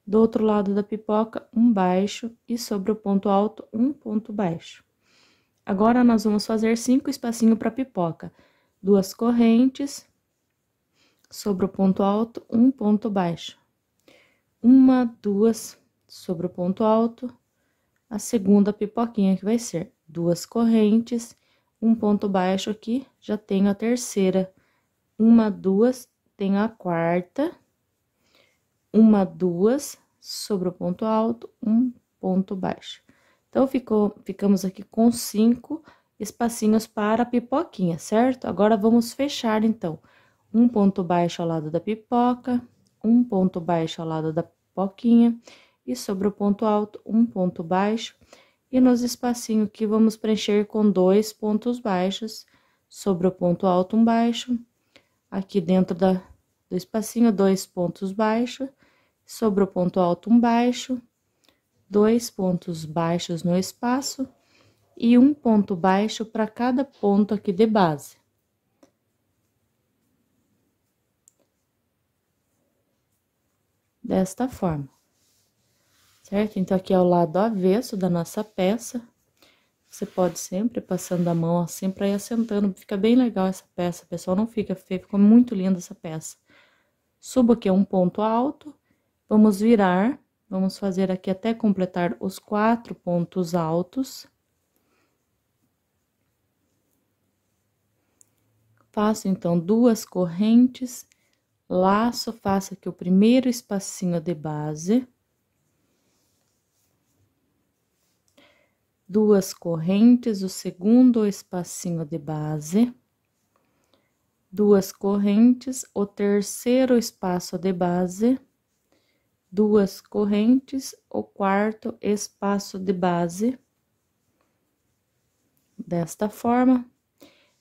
do outro lado da pipoca, um baixo, e sobre o ponto alto, um ponto baixo. Agora, nós vamos fazer 5 espacinhos para pipoca. 2 correntes, sobre o ponto alto, um ponto baixo. 1, 2, sobre o ponto alto, a segunda pipoquinha que vai ser 2 correntes, um ponto baixo aqui, já tenho a terceira. 1, 2, tenho a quarta. 1, 2, sobre o ponto alto, um ponto baixo. Então, ficamos aqui com 5 espacinhos para a pipoquinha, certo? Agora, vamos fechar, então. Um ponto baixo ao lado da pipoca, um ponto baixo ao lado da pipoquinha, e sobre o ponto alto, um ponto baixo. E nos espacinhos aqui, vamos preencher com 2 pontos baixos, sobre o ponto alto, um baixo. Aqui dentro do espacinho, 2 pontos baixos, sobre o ponto alto, um baixo. 2 pontos baixos no espaço e um ponto baixo para cada ponto aqui de base. Desta forma, certo? Então, aqui é o lado avesso da nossa peça. Você pode sempre passando a mão assim para ir assentando, fica bem legal essa peça, pessoal, não fica feio, ficou muito linda essa peça. Subo aqui um ponto alto, vamos virar. Vamos fazer aqui até completar os 4 pontos altos. Faço, então, 2 correntes, laço, faço aqui o primeiro espacinho de base. 2 correntes, o segundo espacinho de base. 2 correntes, o terceiro espaço de base. 2 correntes, o quarto espaço de base, desta forma.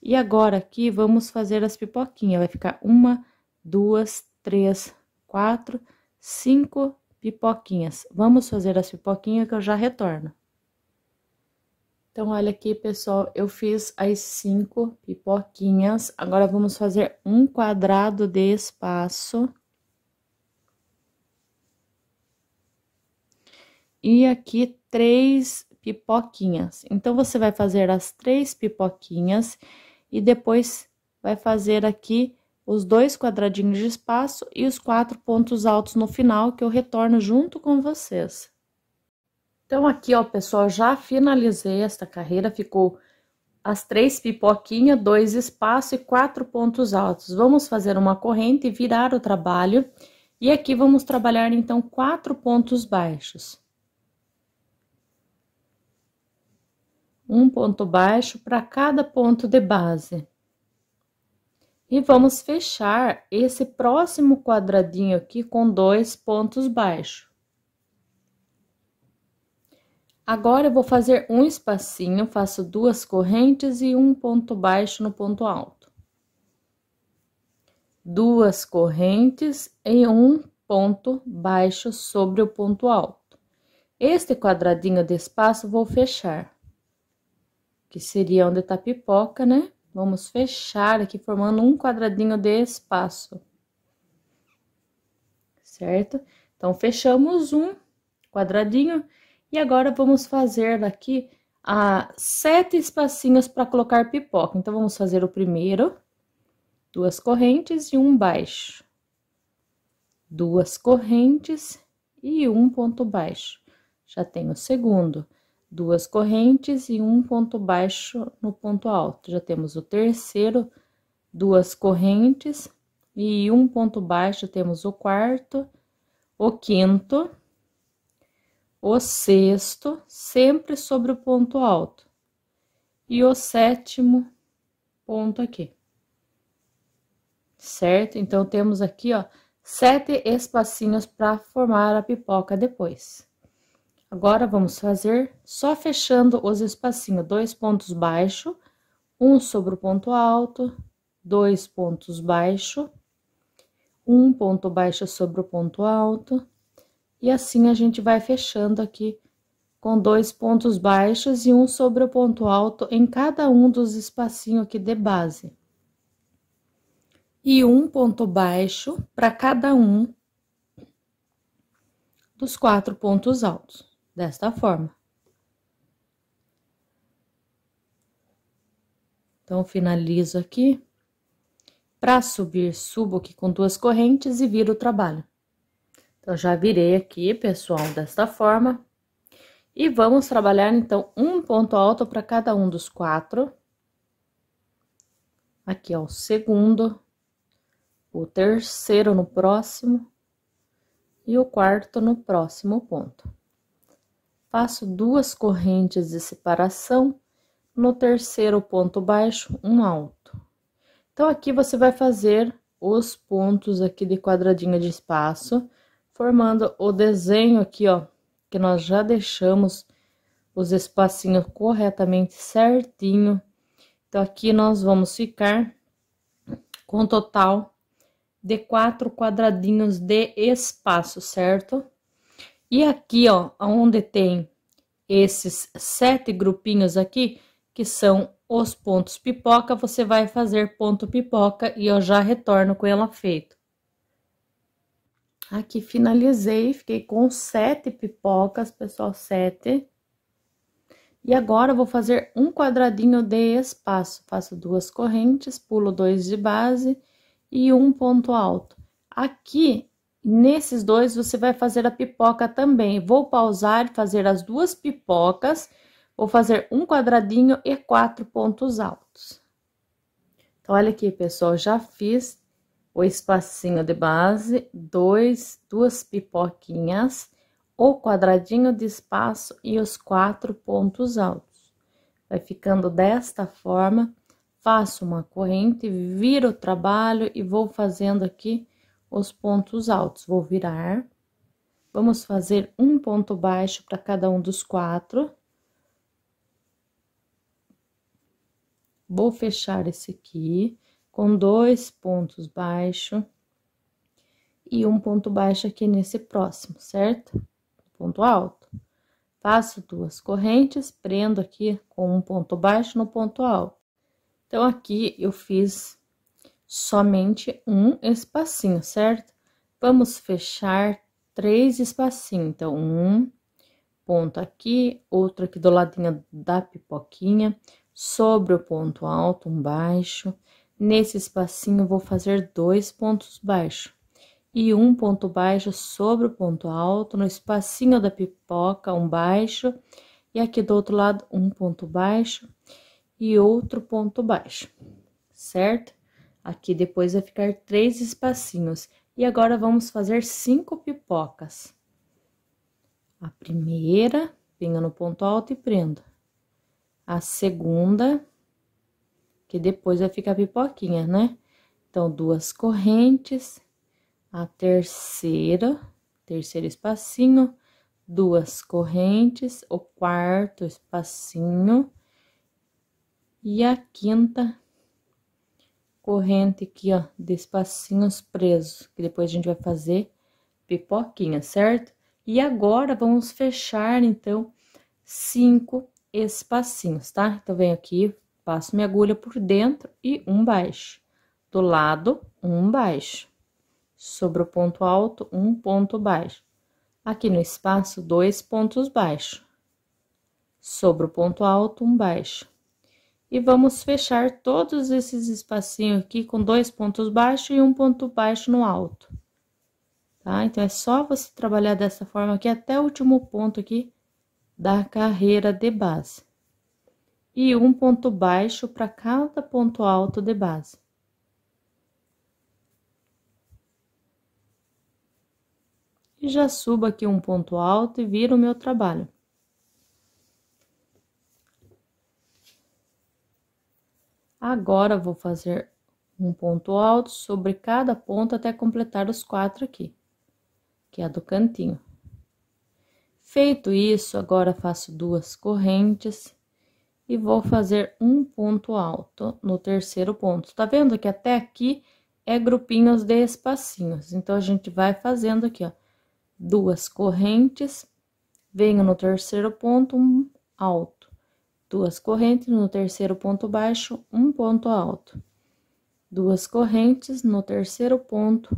E agora, aqui, vamos fazer as pipoquinhas, vai ficar 1, 2, 3, 4, 5 pipoquinhas. Vamos fazer as pipoquinhas que eu já retorno. Então, olha aqui, pessoal, eu fiz as 5 pipoquinhas, agora vamos fazer um quadrado de espaço. E aqui 3 pipoquinhas. Então, você vai fazer as 3 pipoquinhas e depois vai fazer aqui os 2 quadradinhos de espaço e os 4 pontos altos no final, que eu retorno junto com vocês. Então, aqui, ó, pessoal, já finalizei esta carreira, ficou as 3 pipoquinhas, 2 espaços e 4 pontos altos. Vamos fazer uma corrente e virar o trabalho. E aqui, vamos trabalhar, então, 4 pontos baixos. Um ponto baixo para cada ponto de base. E vamos fechar esse próximo quadradinho aqui com 2 pontos baixos. Agora, eu vou fazer um espacinho, faço 2 correntes e um ponto baixo no ponto alto. 2 correntes e um ponto baixo sobre o ponto alto. Este quadradinho de espaço, vou fechar. Que seria onde tá a pipoca, né? Vamos fechar aqui, formando um quadradinho de espaço. Certo? Então, fechamos um quadradinho. E agora, vamos fazer aqui 7 espacinhos para colocar pipoca. Então, vamos fazer o primeiro, 2 correntes e um baixo. 2 correntes e um ponto baixo. Já tenho o segundo. 2 correntes e um ponto baixo no ponto alto. Já temos o terceiro, 2 correntes e um ponto baixo. Temos o quarto, o quinto, o sexto, sempre sobre o ponto alto. E o sétimo ponto aqui. Certo? Então, temos aqui, ó, 7 espacinhos para formar a pipoca depois. Agora, vamos fazer só fechando os espacinhos, 2 pontos baixos, um sobre o ponto alto, 2 pontos baixos, um ponto baixo sobre o ponto alto, e assim a gente vai fechando aqui com 2 pontos baixos e um sobre o ponto alto em cada um dos espacinhos aqui de base. E um ponto baixo para cada um dos 4 pontos altos, desta forma. Então, finalizo aqui. Para subir, subo aqui com 2 correntes e viro o trabalho. Então, já virei aqui, pessoal, desta forma. E vamos trabalhar, então, um ponto alto para cada um dos 4. Aqui, ó, o segundo, o terceiro no próximo e o quarto no próximo ponto. Faço 2 correntes de separação, no terceiro ponto baixo, um alto. Então, aqui você vai fazer os pontos aqui de quadradinho de espaço, formando o desenho aqui, ó, que nós já deixamos os espacinhos corretamente certinho. Então, aqui nós vamos ficar com um total de 4 quadradinhos de espaço, certo? E aqui, ó, onde tem esses 7 grupinhos aqui, que são os pontos pipoca, você vai fazer ponto pipoca e eu já retorno com ela feito. Aqui finalizei, fiquei com 7 pipocas, pessoal, 7. E agora, eu vou fazer um quadradinho de espaço. Faço 2 correntes, pulo 2 de base e um ponto alto. Aqui, nesses 2, você vai fazer a pipoca também. Vou pausar e fazer as 2 pipocas. Vou fazer um quadradinho e 4 pontos altos. Então, olha aqui, pessoal, já fiz o espacinho de base, 2 pipoquinhas, o quadradinho de espaço e os 4 pontos altos. Vai ficando desta forma, faço uma corrente, viro o trabalho e vou fazendo aqui os pontos altos. Vou virar, vamos fazer um ponto baixo para cada um dos 4. Vou fechar esse aqui com 2 pontos baixos e um ponto baixo aqui nesse próximo, certo? Ponto alto. Faço 2 correntes, prendo aqui com um ponto baixo no ponto alto. Então, aqui eu fiz somente um espacinho, certo? Vamos fechar 3 espacinhos. Então, um ponto aqui, outro aqui do ladinho da pipoquinha, sobre o ponto alto, um baixo. Nesse espacinho, vou fazer 2 pontos baixos e um ponto baixo sobre o ponto alto, no espacinho da pipoca, um baixo, e aqui do outro lado, um ponto baixo e outro ponto baixo, certo? Aqui depois vai ficar 3 espacinhos. E agora, vamos fazer 5 pipocas. A primeira, venho no ponto alto e prendo. A segunda, que depois vai ficar pipoquinha, né? Então, 2 correntes, a terceiro espacinho, 2 correntes, o quarto espacinho e a quinta corrente aqui, ó, de espacinhos presos, que depois a gente vai fazer pipoquinha, certo? E agora, vamos fechar, então, 5 espacinhos, tá? Então, venho aqui, passo minha agulha por dentro e um baixo. Do lado, um baixo. Sobre o ponto alto, um ponto baixo. Aqui no espaço, 2 pontos baixos. Sobre o ponto alto, um baixo. E vamos fechar todos esses espacinhos aqui com 2 pontos baixos e um ponto baixo no alto. Tá? Então, é só você trabalhar dessa forma aqui até o último ponto aqui da carreira de base. E um ponto baixo para cada ponto alto de base. E já subo aqui um ponto alto e viro o meu trabalho. Agora, vou fazer um ponto alto sobre cada ponto até completar os 4 aqui, que é a do cantinho. Feito isso, agora faço 2 correntes e vou fazer um ponto alto no terceiro ponto. Tá vendo que até aqui é grupinhos de espacinhos, então a gente vai fazendo aqui, ó, 2 correntes, venho no terceiro ponto, um alto, 2 correntes no terceiro ponto baixo, um ponto alto, 2 correntes no terceiro ponto,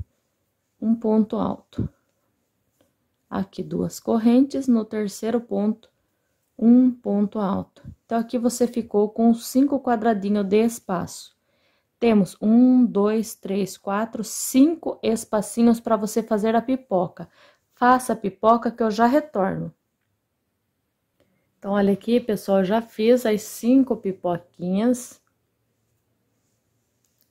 um ponto alto. Aqui 2 correntes no terceiro ponto, um ponto alto. Então, aqui você ficou com 5 quadradinhos de espaço. Temos 1, 2, 3, 4, 5 espacinhos para você fazer a pipoca. Faça a pipoca que eu já retorno. Então, olha aqui, pessoal, eu já fiz as 5 pipoquinhas.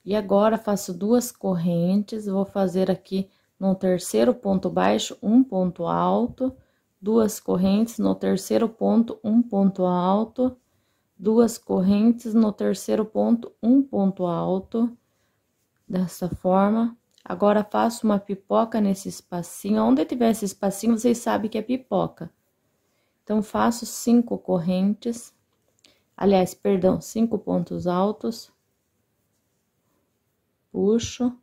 E agora, faço 2 correntes, vou fazer aqui no terceiro ponto baixo, um ponto alto, 2 correntes no terceiro ponto, um ponto alto, 2 correntes no terceiro ponto, um ponto alto, dessa forma. Agora, faço uma pipoca nesse espacinho, onde tiver esse espacinho, vocês sabem que é pipoca. Então, faço 5 correntes, aliás, perdão, 5 pontos altos, puxo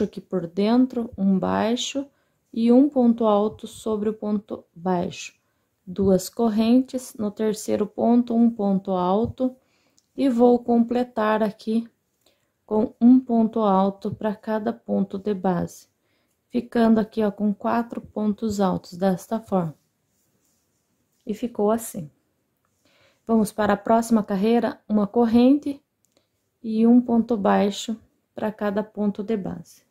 aqui por dentro, um baixo e um ponto alto sobre o ponto baixo. 2 correntes, no terceiro ponto, um ponto alto, e vou completar aqui com um ponto alto para cada ponto de base, ficando aqui, ó, com 4 pontos altos, desta forma. E ficou assim. Vamos para a próxima carreira, uma corrente e um ponto baixo para cada ponto de base.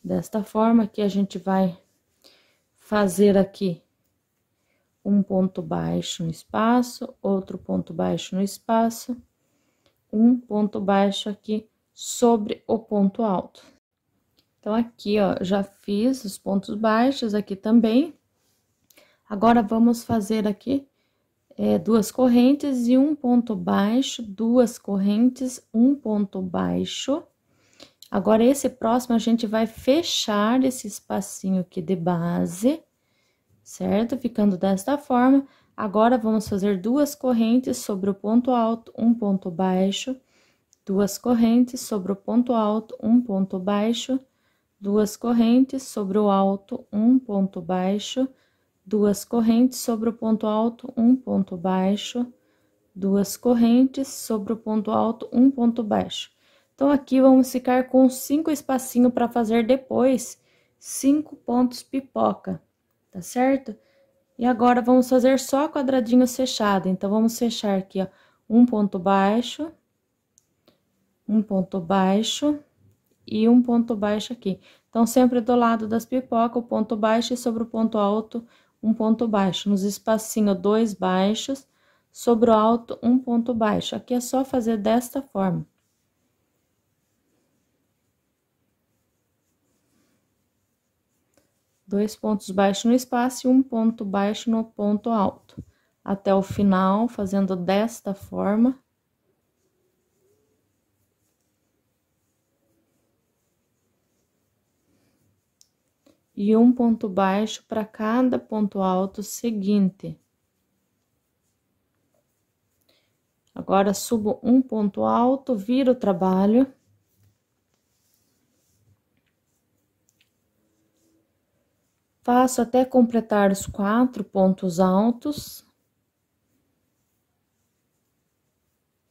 Desta forma que a gente vai fazer aqui um ponto baixo no espaço, outro ponto baixo no espaço, um ponto baixo aqui sobre o ponto alto. Então, aqui, ó, já fiz os pontos baixos aqui também. Agora, vamos fazer aqui 2 correntes e um ponto baixo, 2 correntes, um ponto baixo. Agora, esse próximo, a gente vai fechar esse espacinho aqui de base, certo? Ficando desta forma. Agora, vamos fazer 2 correntes sobre o ponto alto, um ponto baixo, 2 correntes sobre o ponto alto, um ponto baixo, 2 correntes sobre o alto, um ponto baixo, 2 correntes sobre o ponto alto, um ponto baixo, 2 correntes sobre o ponto alto, um ponto baixo. Então, aqui vamos ficar com 5 espacinhos para fazer depois 5 pontos pipoca, tá certo? E agora, vamos fazer só quadradinhos fechados. Então, vamos fechar aqui, ó, um ponto baixo e um ponto baixo aqui. Então, sempre do lado das pipocas, o ponto baixo e sobre o ponto alto, um ponto baixo. Nos espacinhos, 2 baixos, sobre o alto, um ponto baixo. Aqui é só fazer desta forma. Dois pontos baixos no espaço e um ponto baixo no ponto alto. Até o final, fazendo desta forma. E um ponto baixo para cada ponto alto seguinte. Agora, subo um ponto alto, viro o trabalho. Faço até completar os 4 pontos altos.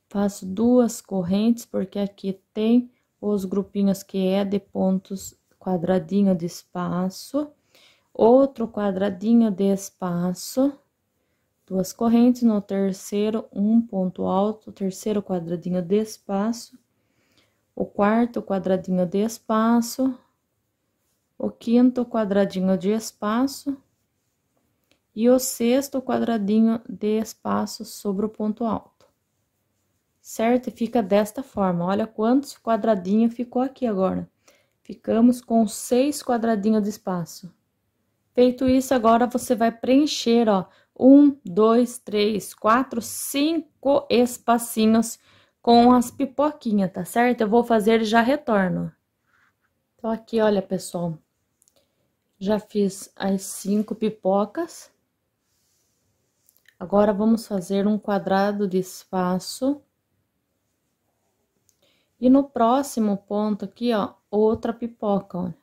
Faço 2 correntes, porque aqui tem os grupinhos que é de pontos, quadradinho de espaço. Outro quadradinho de espaço. 2 correntes no terceiro, um ponto alto, terceiro quadradinho de espaço. O quarto quadradinho de espaço. O quinto quadradinho de espaço e o sexto quadradinho de espaço sobre o ponto alto, certo? E fica desta forma, olha quantos quadradinhos ficou aqui agora. Ficamos com 6 quadradinhos de espaço. Feito isso, agora você vai preencher, ó, 1, 2, 3, 4, 5 espacinhos com as pipoquinhas, tá certo? Eu vou fazer e já retorno. Então, aqui, olha, pessoal, já fiz as 5 pipocas. Agora, vamos fazer um quadrado de espaço. E no próximo ponto aqui, ó, outra pipoca, olha.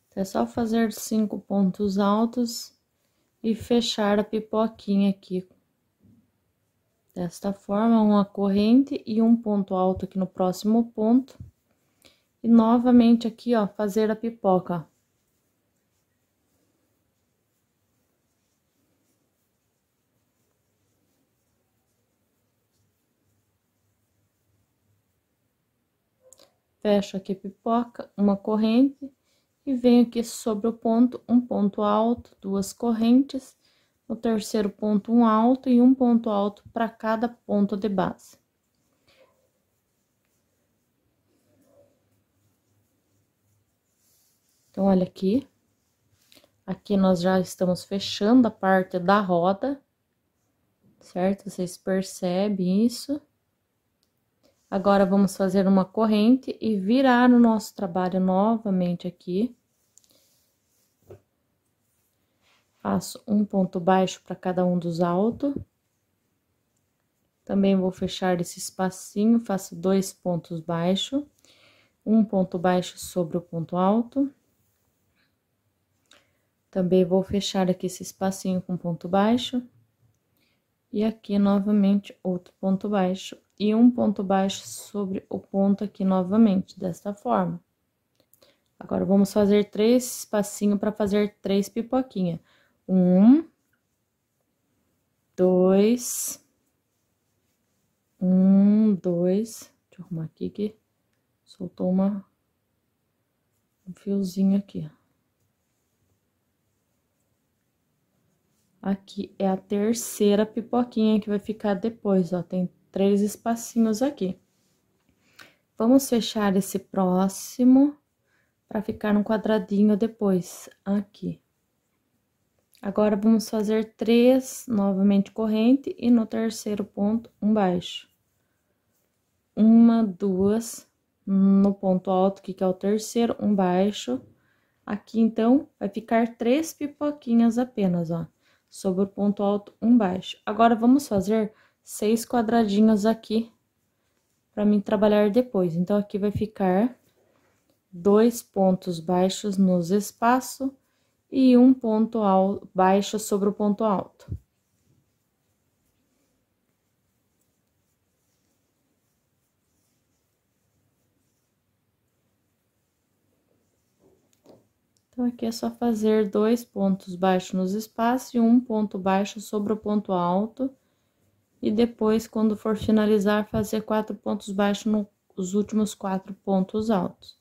Então, é só fazer 5 pontos altos e fechar a pipoquinha aqui. Desta forma, uma corrente e um ponto alto aqui no próximo ponto. E novamente aqui, ó, fazer a pipoca, ó. Fecho aqui a pipoca, uma corrente, e venho aqui sobre o ponto, um ponto alto, 2 correntes, no terceiro ponto um alto e um ponto alto para cada ponto de base. Então, olha aqui. Aqui nós já estamos fechando a parte da roda, certo? Vocês percebem isso? Agora, vamos fazer uma corrente e virar o nosso trabalho novamente aqui. Faço um ponto baixo para cada um dos altos. Também vou fechar esse espacinho, faço 2 pontos baixos. Um ponto baixo sobre o ponto alto. Também vou fechar aqui esse espacinho com ponto baixo. E aqui, novamente, outro ponto baixo. E um ponto baixo sobre o ponto aqui novamente, desta forma. Agora, vamos fazer 3 espacinhos para fazer 3 pipoquinhas. 1, 2, 1, 2. Deixa eu arrumar aqui que soltou um fiozinho aqui, ó. Aqui é a terceira pipoquinha que vai ficar depois, ó. Tem 3 espacinhos aqui. Vamos fechar esse próximo para ficar um quadradinho depois, aqui. Agora, vamos fazer 3, novamente corrente, e no terceiro ponto, um baixo. 1, 2, no ponto alto, que é o terceiro, um baixo. Aqui, então, vai ficar 3 pipoquinhas apenas, ó. Sobre o ponto alto, um baixo. Agora, vamos fazer 6 quadradinhos aqui, para mim trabalhar depois. Então, aqui vai ficar 2 pontos baixos nos espaços e um ponto baixo sobre o ponto alto. Então, aqui é só fazer 2 pontos baixos nos espaços e um ponto baixo sobre o ponto alto. E depois, quando for finalizar, fazer 4 pontos baixos nos últimos 4 pontos altos.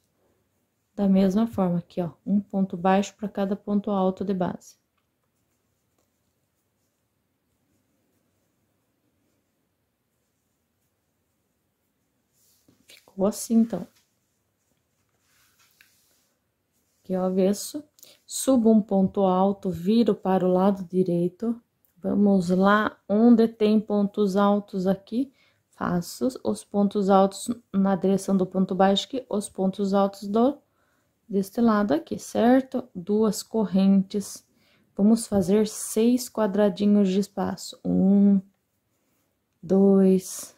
Da mesma forma, aqui, ó, um ponto baixo para cada ponto alto de base. Ficou assim, então. Aqui, ó, avesso. Subo um ponto alto, viro para o lado direito. Vamos lá, onde tem pontos altos aqui, faço os pontos altos na direção do ponto baixo aqui, os pontos altos deste lado aqui, certo? 2 correntes. Vamos fazer 6 quadradinhos de espaço. 1, 2.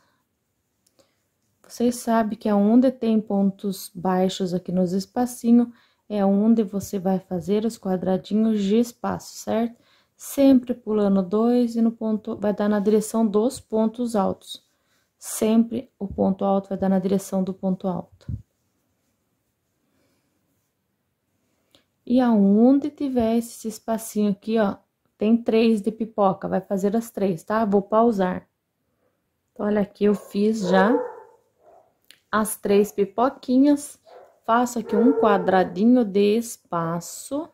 Vocês sabem que aonde tem pontos baixos aqui nos espacinhos, é onde você vai fazer os quadradinhos de espaço, certo? Sempre pulando 2 e no ponto, vai dar na direção dos pontos altos. Sempre o ponto alto vai dar na direção do ponto alto. E aonde tiver esse espacinho aqui, ó, tem 3 de pipoca, vai fazer as 3, tá? Vou pausar. Então, olha aqui, eu fiz já as 3 pipoquinhas. Faço aqui um quadradinho de espaço.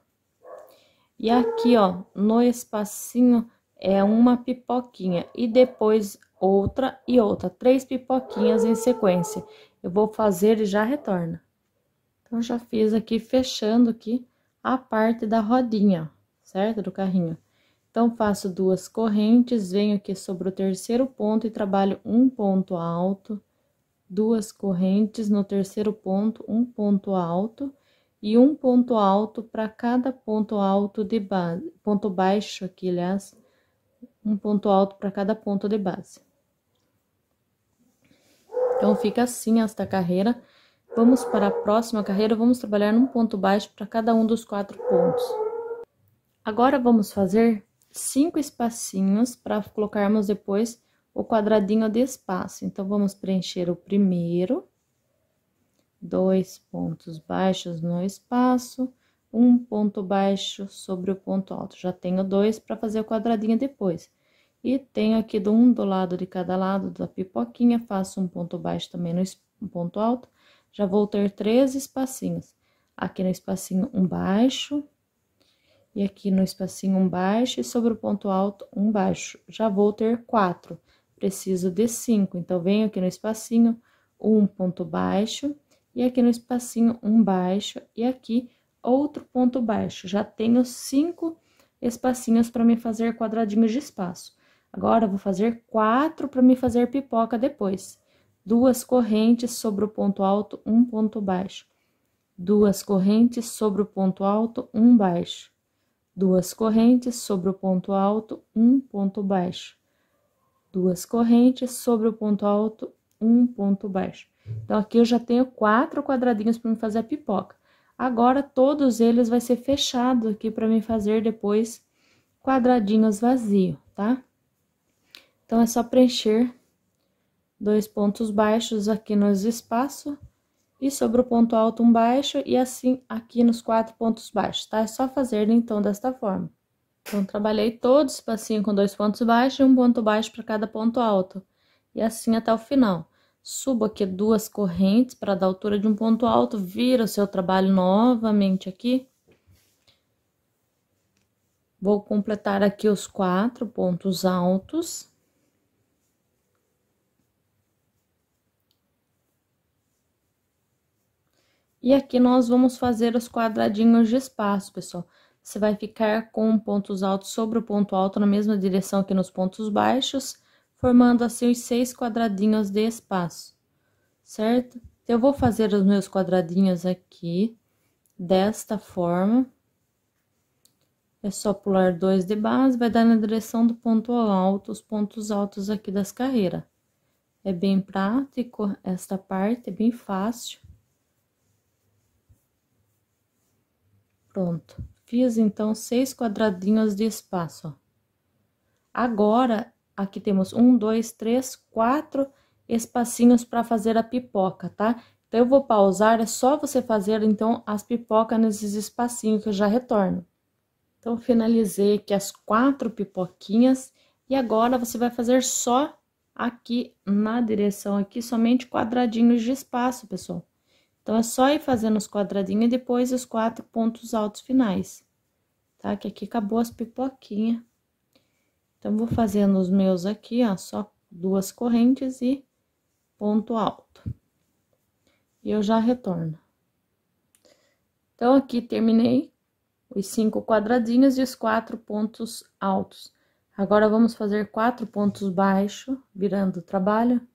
E aqui, ó, no espacinho é uma pipoquinha e depois outra e outra, 3 pipoquinhas em sequência. Eu vou fazer e já retorno. Então, já fiz aqui, fechando aqui a parte da rodinha, certo? Do carrinho. Então, faço 2 correntes, venho aqui sobre o terceiro ponto e trabalho um ponto alto, 2 correntes no terceiro ponto, um ponto alto e um ponto alto para cada ponto alto de base, ponto baixo aqui, aliás, um ponto alto para cada ponto de base. Então, fica assim esta carreira. Vamos para a próxima carreira, vamos trabalhar num ponto baixo para cada um dos 4 pontos. Agora, vamos fazer 5 espacinhos para colocarmos depois o quadradinho de espaço. Então, vamos preencher o primeiro, 2 pontos baixos no espaço, um ponto baixo sobre o ponto alto. Já tenho 2 para fazer o quadradinho depois. E tenho aqui do lado de cada lado da pipoquinha, faço um ponto baixo também no ponto alto. Já vou ter 3 espacinhos. Aqui no espacinho um baixo, e aqui no espacinho um baixo, e sobre o ponto alto um baixo. Já vou ter 4. Preciso de 5, então, venho aqui no espacinho, um ponto baixo, e aqui no espacinho um baixo, e aqui outro ponto baixo. Já tenho 5 espacinhos para me fazer quadradinhos de espaço. Agora, vou fazer 4 para me fazer pipoca depois. 2 correntes sobre o ponto alto, um ponto baixo. 2 correntes sobre o ponto alto, um baixo. 2 correntes sobre o ponto alto, um ponto baixo. 2 correntes sobre o ponto alto, um ponto baixo. Então, aqui eu já tenho 4 quadradinhos para me fazer a pipoca. Agora, todos eles vai ser fechado aqui para me fazer depois quadradinhos vazios, tá? Então, é só preencher 2 pontos baixos aqui nos espaços e sobre o ponto alto um baixo e assim aqui nos 4 pontos baixos, tá? É só fazer então desta forma. Então, trabalhei todo o espacinho com 2 pontos baixos e um ponto baixo para cada ponto alto. E assim até o final. Subo aqui 2 correntes para dar altura de um ponto alto, vira o seu trabalho novamente aqui. Vou completar aqui os 4 pontos altos. E aqui nós vamos fazer os quadradinhos de espaço, pessoal. Você vai ficar com pontos altos sobre o ponto alto na mesma direção que nos pontos baixos, formando assim os 6 quadradinhos de espaço, certo? Eu vou fazer os meus quadradinhos aqui, desta forma. É só pular 2 de base, vai dar na direção do ponto alto, os pontos altos aqui das carreiras. É bem prático esta parte, é bem fácil. Pronto, fiz então 6 quadradinhos de espaço, ó. Agora, aqui temos 1, 2, 3, 4 espacinhos para fazer a pipoca, tá? Então, eu vou pausar, é só você fazer, então, as pipocas nesses espacinhos que eu já retorno. Então, finalizei aqui as 4 pipoquinhas, e agora você vai fazer só aqui na direção aqui, somente quadradinhos de espaço, pessoal. Então, é só ir fazendo os quadradinhos e depois os 4 pontos altos finais, tá? Que aqui acabou as pipoquinhas. Então, vou fazendo os meus aqui, ó, só 2 correntes e ponto alto. E eu já retorno. Então, aqui terminei os 5 quadradinhos e os 4 pontos altos. Agora, vamos fazer 4 pontos baixos, virando o trabalho.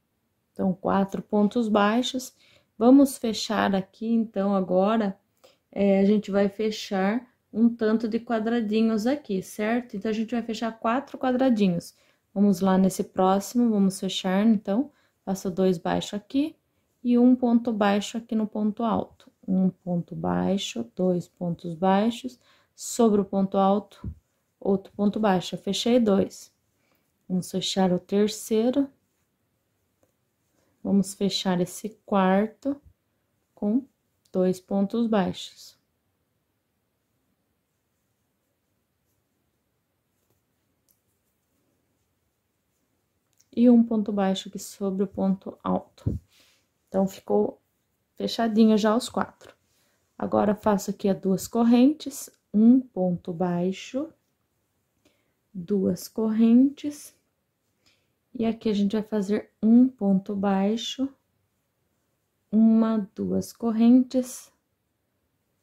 Então, 4 pontos baixos. Vamos fechar aqui, então, agora, a gente vai fechar um tanto de quadradinhos aqui, certo? Então, a gente vai fechar 4 quadradinhos. Vamos lá nesse próximo, vamos fechar, então, faço 2 baixos aqui e um ponto baixo aqui no ponto alto. Um ponto baixo, 2 pontos baixos, sobre o ponto alto, outro ponto baixo. Eu fechei 2. Vamos fechar o terceiro. Vamos fechar esse quarto com 2 pontos baixos. E um ponto baixo aqui sobre o ponto alto. Então, ficou fechadinho já os 4. Agora, faço aqui as 2 correntes, um ponto baixo, 2 correntes. E aqui a gente vai fazer um ponto baixo, 1, 2 correntes.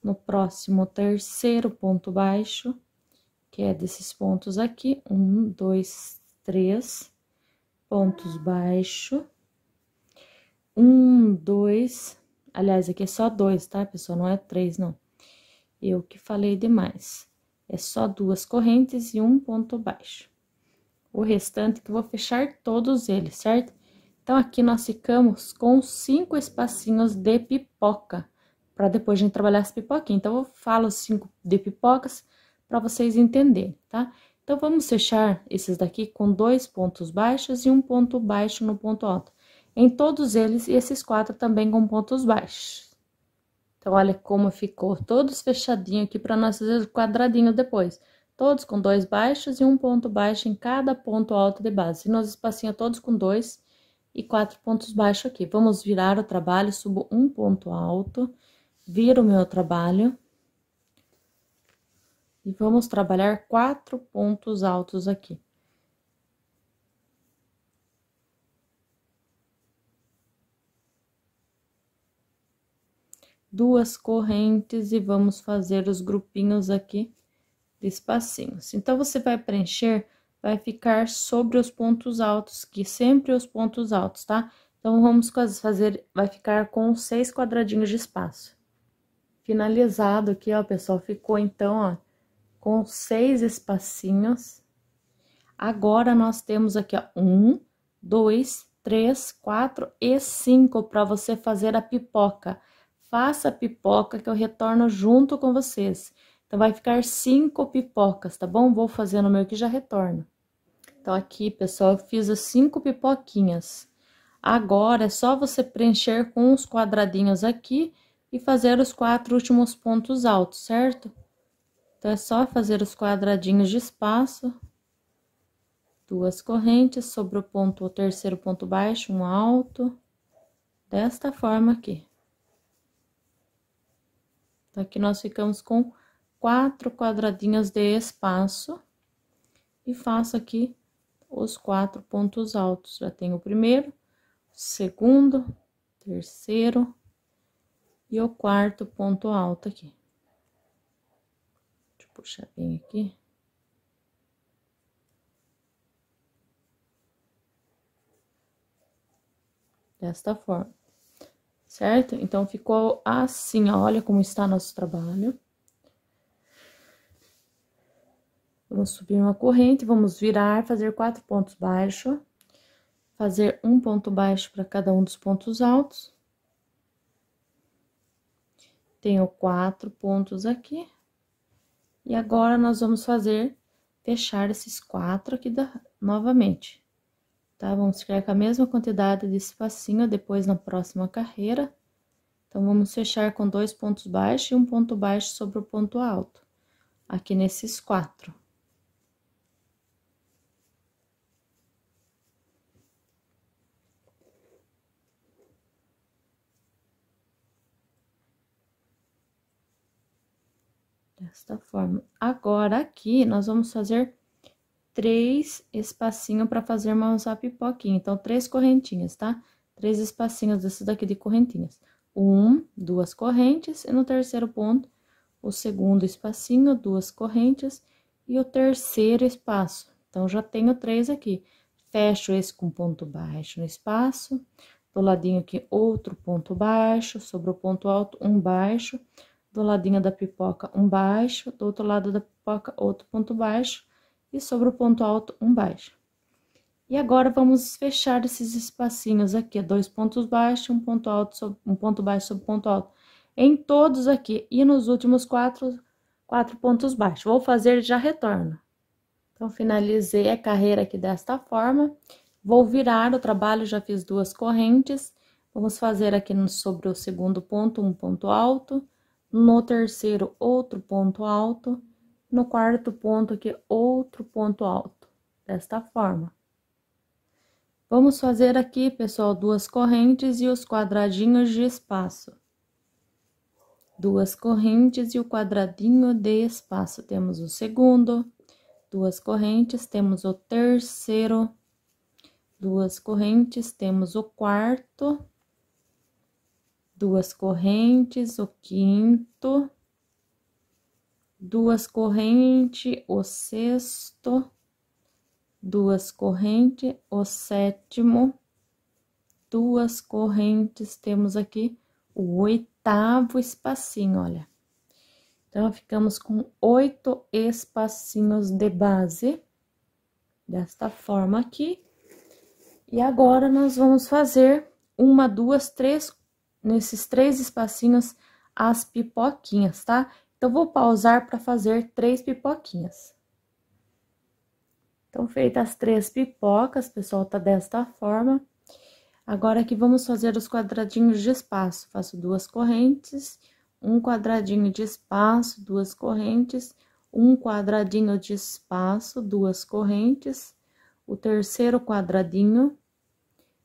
No próximo, terceiro ponto baixo, que é desses pontos aqui, 1, 2, 3 pontos baixos. Um, dois, aliás, aqui é só dois, tá, pessoal? Não é três, não. Eu que falei demais. É só duas correntes e um ponto baixo. O restante que eu vou fechar todos eles, certo? Então, aqui nós ficamos com 5 espacinhos de pipoca, para depois a gente trabalhar as pipoquinhas. Então, eu falo 5 de pipocas para vocês entenderem, tá? Então, vamos fechar esses daqui com 2 pontos baixos e um ponto baixo no ponto alto. Em todos eles, e esses 4 também com pontos baixos. Então, olha como ficou todos fechadinho aqui para nós fazer o quadradinho depois. Todos com 2 baixos e um ponto baixo em cada ponto alto de base. E nos espacinhos todos com 2 e 4 pontos baixos aqui. Vamos virar o trabalho, subo um ponto alto, viro o meu trabalho. E vamos trabalhar 4 pontos altos aqui. Duas correntes e vamos fazer os grupinhos aqui de espacinhos. Então, você vai preencher, vai ficar sobre os pontos altos, que sempre os pontos altos, tá? Então, vamos fazer, vai ficar com 6 quadradinhos de espaço. Finalizado aqui, ó, pessoal, ficou então, ó, com 6 espacinhos. Agora, nós temos aqui, ó, 1, 2, 3, 4 e 5 para você fazer a pipoca. Faça a pipoca que eu retorno junto com vocês. Então, vai ficar 5 pipocas, tá bom? Vou fazer no meu que já retorno. Então, aqui, pessoal, eu fiz as 5 pipoquinhas. Agora, é só você preencher com os quadradinhos aqui e fazer os 4 últimos pontos altos, certo? Então, é só fazer os quadradinhos de espaço. Duas correntes sobre o ponto, o terceiro ponto baixo, um alto. Desta forma aqui. Então, aqui nós ficamos com 4 quadradinhos de espaço. E faço aqui os 4 pontos altos. Já tenho o primeiro, o segundo, terceiro e o quarto ponto alto aqui. Deixa eu puxar bem aqui. Desta forma, certo? Então, ficou assim, ó, olha como está nosso trabalho. Vamos subir uma corrente, vamos virar, fazer 4 pontos baixos, fazer um ponto baixo para cada um dos pontos altos. Tenho 4 pontos aqui. E agora, nós vamos fechar esses 4 aqui novamente. Tá? Vamos ficar com a mesma quantidade de espacinho depois na próxima carreira. Então, vamos fechar com 2 pontos baixos e um ponto baixo sobre o ponto alto. Aqui nesses 4. Desta forma. Agora, aqui, nós vamos fazer 3 espacinhos para fazer uma pipoquinha. Então, 3 correntinhas, tá? 3 espacinhos desses daqui de correntinhas. 1, 2 correntes, e no terceiro ponto, o segundo espacinho, 2 correntes, e o terceiro espaço. Então, já tenho 3 aqui. Fecho esse com ponto baixo no espaço, do ladinho aqui, outro ponto baixo, sobre o ponto alto, um baixo, do ladinho da pipoca, um baixo, do outro lado da pipoca, outro ponto baixo, e sobre o ponto alto, um baixo. E agora, vamos fechar esses espacinhos aqui, 2 pontos baixos, um ponto alto, um ponto baixo sobre ponto alto, em todos aqui, e nos últimos 4 pontos baixos. Vou fazer e já retorno. Então, finalizei a carreira aqui desta forma, vou virar o trabalho, já fiz 2 correntes, vamos fazer aqui sobre o segundo ponto, um ponto alto, no terceiro, outro ponto alto, no quarto ponto aqui, outro ponto alto, desta forma. Vamos fazer aqui, pessoal, 2 correntes e os quadradinhos de espaço. 2 correntes e o quadradinho de espaço. Temos o segundo, 2 correntes, temos o terceiro, 2 correntes, temos o quarto, 2 correntes, o quinto, 2 correntes, o sexto, 2 correntes, o sétimo, 2 correntes, temos aqui o 8º espacinho, olha. Então, ficamos com 8 espacinhos de base, desta forma aqui. E agora, nós vamos fazer 1, 2, 3, nesses 3 espacinhos, as pipoquinhas, tá? Então, vou pausar para fazer 3 pipoquinhas. Então, feitas as 3 pipocas, pessoal, tá desta forma. Agora, aqui, vamos fazer os quadradinhos de espaço. Faço 2 correntes, um quadradinho de espaço, 2 correntes, um quadradinho de espaço, 2 correntes, o terceiro quadradinho,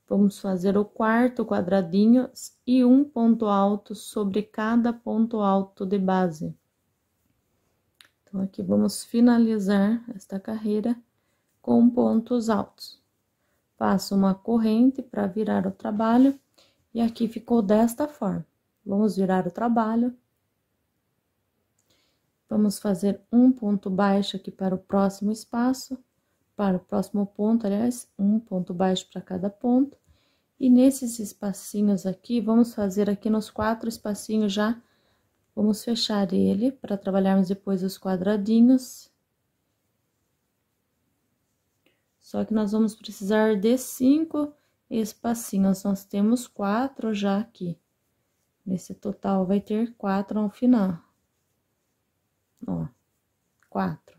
vamos fazer o quarto quadradinho e um ponto alto sobre cada ponto alto de base. Então, aqui vamos finalizar esta carreira com pontos altos. Faço uma corrente para virar o trabalho e aqui ficou desta forma. Vamos virar o trabalho. Vamos fazer um ponto baixo aqui para o próximo espaço, para o próximo ponto, aliás, um ponto baixo para cada ponto. E nesses espacinhos aqui, vamos fazer aqui nos 4 espacinhos já, vamos fechar ele para trabalharmos depois os quadradinhos. Só que nós vamos precisar de 5 espacinhos, nós temos 4 já aqui. Nesse total, vai ter 4 ao final. Ó, 4.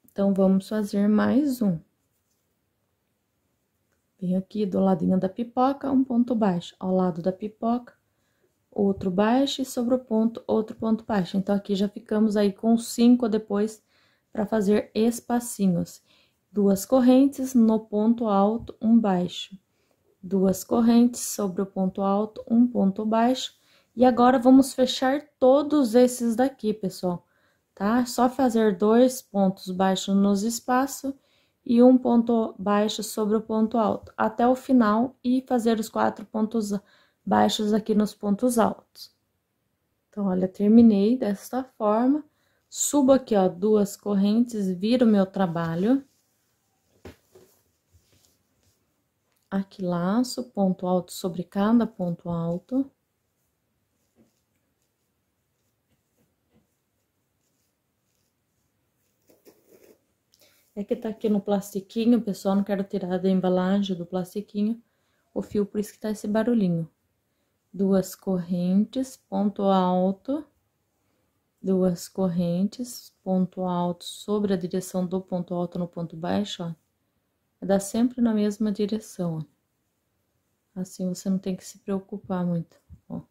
Então, vamos fazer mais um. Venho aqui do ladinho da pipoca, um ponto baixo. Ao lado da pipoca, outro baixo e sobre o ponto, outro ponto baixo. Então, aqui já ficamos aí com 5 depois para fazer espacinhos. 2 correntes no ponto alto, um baixo. 2 correntes sobre o ponto alto, um ponto baixo. E agora, vamos fechar todos esses daqui, pessoal, tá? Só fazer 2 pontos baixos nos espaços e um ponto baixo sobre o ponto alto, até o final, e fazer os 4 pontos baixos aqui nos pontos altos. Então, olha, terminei desta forma. Subo aqui, ó, 2 correntes, viro o meu trabalho. Aqui, laço, ponto alto sobre cada ponto alto. É que tá aqui no plastiquinho, pessoal, não quero tirar da embalagem do plastiquinho o fio, por isso que tá esse barulhinho. 2 correntes, ponto alto, 2 correntes, ponto alto sobre a direção do ponto alto no ponto baixo, ó. Vai dar sempre na mesma direção, ó. Assim, você não tem que se preocupar muito, ó.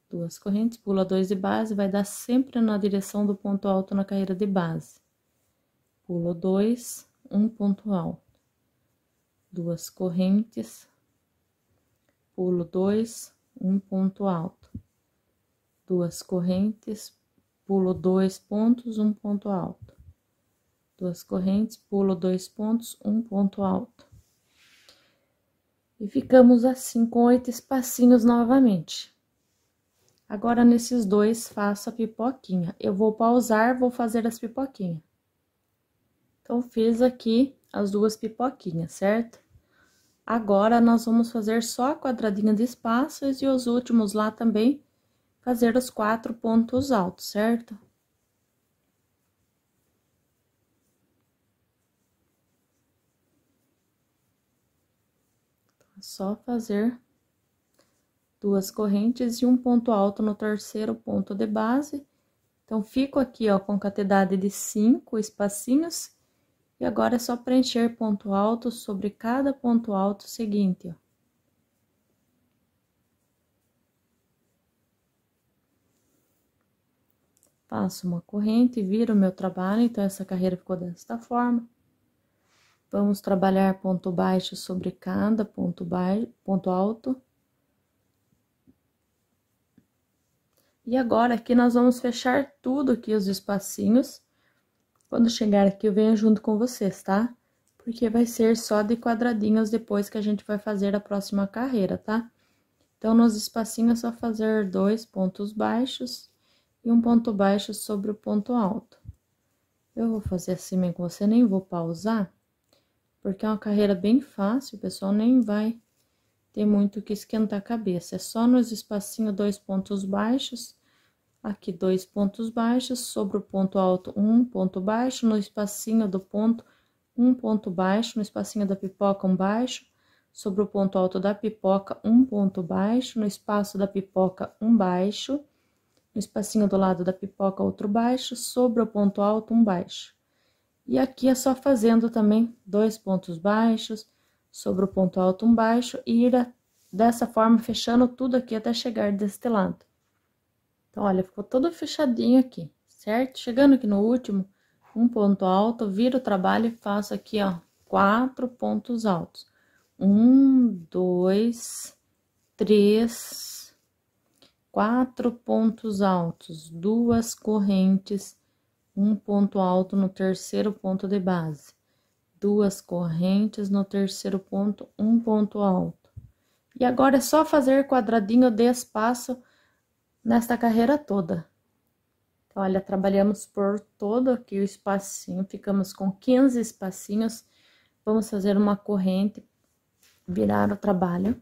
2 correntes, pula 2 de base, vai dar sempre na direção do ponto alto na carreira de base. Pulo 2, um ponto alto. 2 correntes, pulo 2, um ponto alto. 2 correntes, pulo 2 pontos, um ponto alto. 2 correntes, pulo 2 pontos, um ponto alto. E ficamos assim com 8 espacinhos novamente. Agora, nesses 2, faço a pipoquinha. Eu vou pausar, vou fazer as pipoquinhas. Então, fiz aqui as 2 pipoquinhas, certo? Agora, nós vamos fazer só a quadradinha de espaços e os últimos lá também, fazer os 4 pontos altos, certo? É só fazer 2 correntes e um ponto alto no terceiro ponto de base. Então, fico aqui, ó, com quantidade de 5 espacinhos. E agora, é só preencher ponto alto sobre cada ponto alto seguinte, ó. Faço uma corrente, viro o meu trabalho, então, essa carreira ficou desta forma. Vamos trabalhar ponto baixo sobre cada ponto alto. E agora, aqui, nós vamos fechar tudo aqui, os espacinhos. Quando chegar aqui, eu venho junto com vocês, tá? Porque vai ser só de quadradinhos depois que a gente vai fazer a próxima carreira, tá? Então, nos espacinhos, é só fazer 2 pontos baixos e um ponto baixo sobre o ponto alto. Eu vou fazer assim mesmo com você, nem vou pausar, porque é uma carreira bem fácil, o pessoal nem vai ter muito que esquentar a cabeça. É só nos espacinhos 2 pontos baixos, aqui 2 pontos baixos, sobre o ponto alto 1 ponto baixo, no espacinho do ponto 1 ponto baixo, no espacinho da pipoca 1 baixo, sobre o ponto alto da pipoca 1 ponto baixo, no espaço da pipoca 1 baixo, no espacinho do lado da pipoca outro baixo, sobre o ponto alto 1 baixo. E aqui é só fazendo também 2 pontos baixos, sobre o ponto alto 1 baixo, e ir dessa forma fechando tudo aqui até chegar deste lado. Então, olha, ficou todo fechadinho aqui, certo? Chegando aqui no último, um ponto alto, viro o trabalho e faço aqui, ó, 4 pontos altos. 1, 2, 3, 4 pontos altos, 2 correntes, um ponto alto no terceiro ponto de base, 2 correntes no terceiro ponto, um ponto alto. E agora é só fazer quadradinho de espaço nesta carreira toda. Então, olha, trabalhamos por todo aqui o espacinho, ficamos com 15 espacinhos. Vamos fazer uma corrente, virar o trabalho.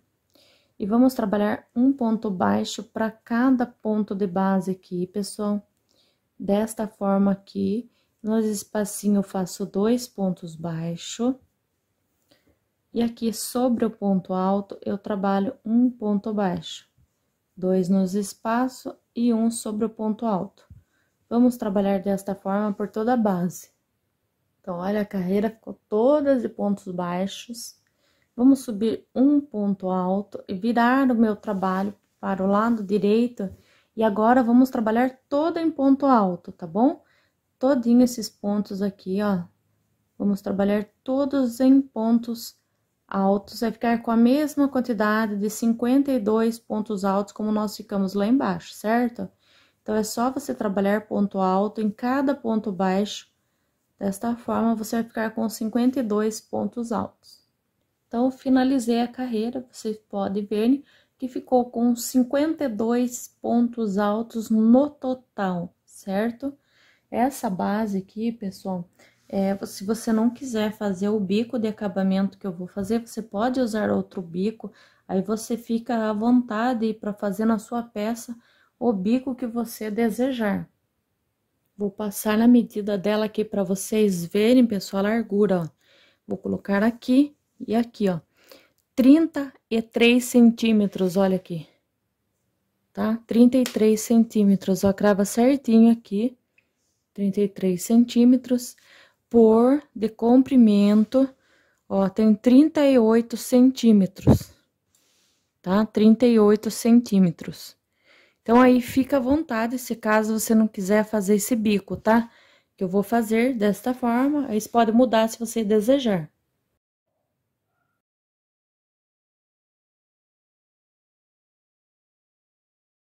E vamos trabalhar um ponto baixo para cada ponto de base aqui, pessoal. Desta forma aqui, nos espacinhos eu faço 2 pontos baixos. E aqui sobre o ponto alto, eu trabalho um ponto baixo. 2 nos espaços e 1 sobre o ponto alto. Vamos trabalhar desta forma por toda a base. Então, olha, a carreira ficou toda de pontos baixos. Vamos subir um ponto alto e virar o meu trabalho para o lado direito. E agora, vamos trabalhar todo em ponto alto, tá bom? Todinho esses pontos aqui, ó. Vamos trabalhar todos em pontos altos. Vai ficar com a mesma quantidade de 52 pontos altos como nós ficamos lá embaixo, certo? Então, é só você trabalhar ponto alto em cada ponto baixo. Desta forma, você vai ficar com 52 pontos altos. Então, finalizei a carreira, vocês podem ver que ficou com 52 pontos altos no total, certo? Essa base aqui, pessoal, se você não quiser fazer o bico de acabamento que eu vou fazer, você pode usar outro bico, aí você fica à vontade para fazer na sua peça o bico que você desejar. Vou passar na medida dela aqui para vocês verem, pessoal, a largura, ó. Vou colocar aqui e aqui, ó, 33 centímetros, olha aqui, tá? 33 centímetros, ó, crava certinho aqui, 33 centímetros, de comprimento, ó, tem 38 centímetros, tá? 38 centímetros. Então, aí fica à vontade, se caso você não quiser fazer esse bico, tá? Que eu vou fazer desta forma, aí você pode mudar se você desejar.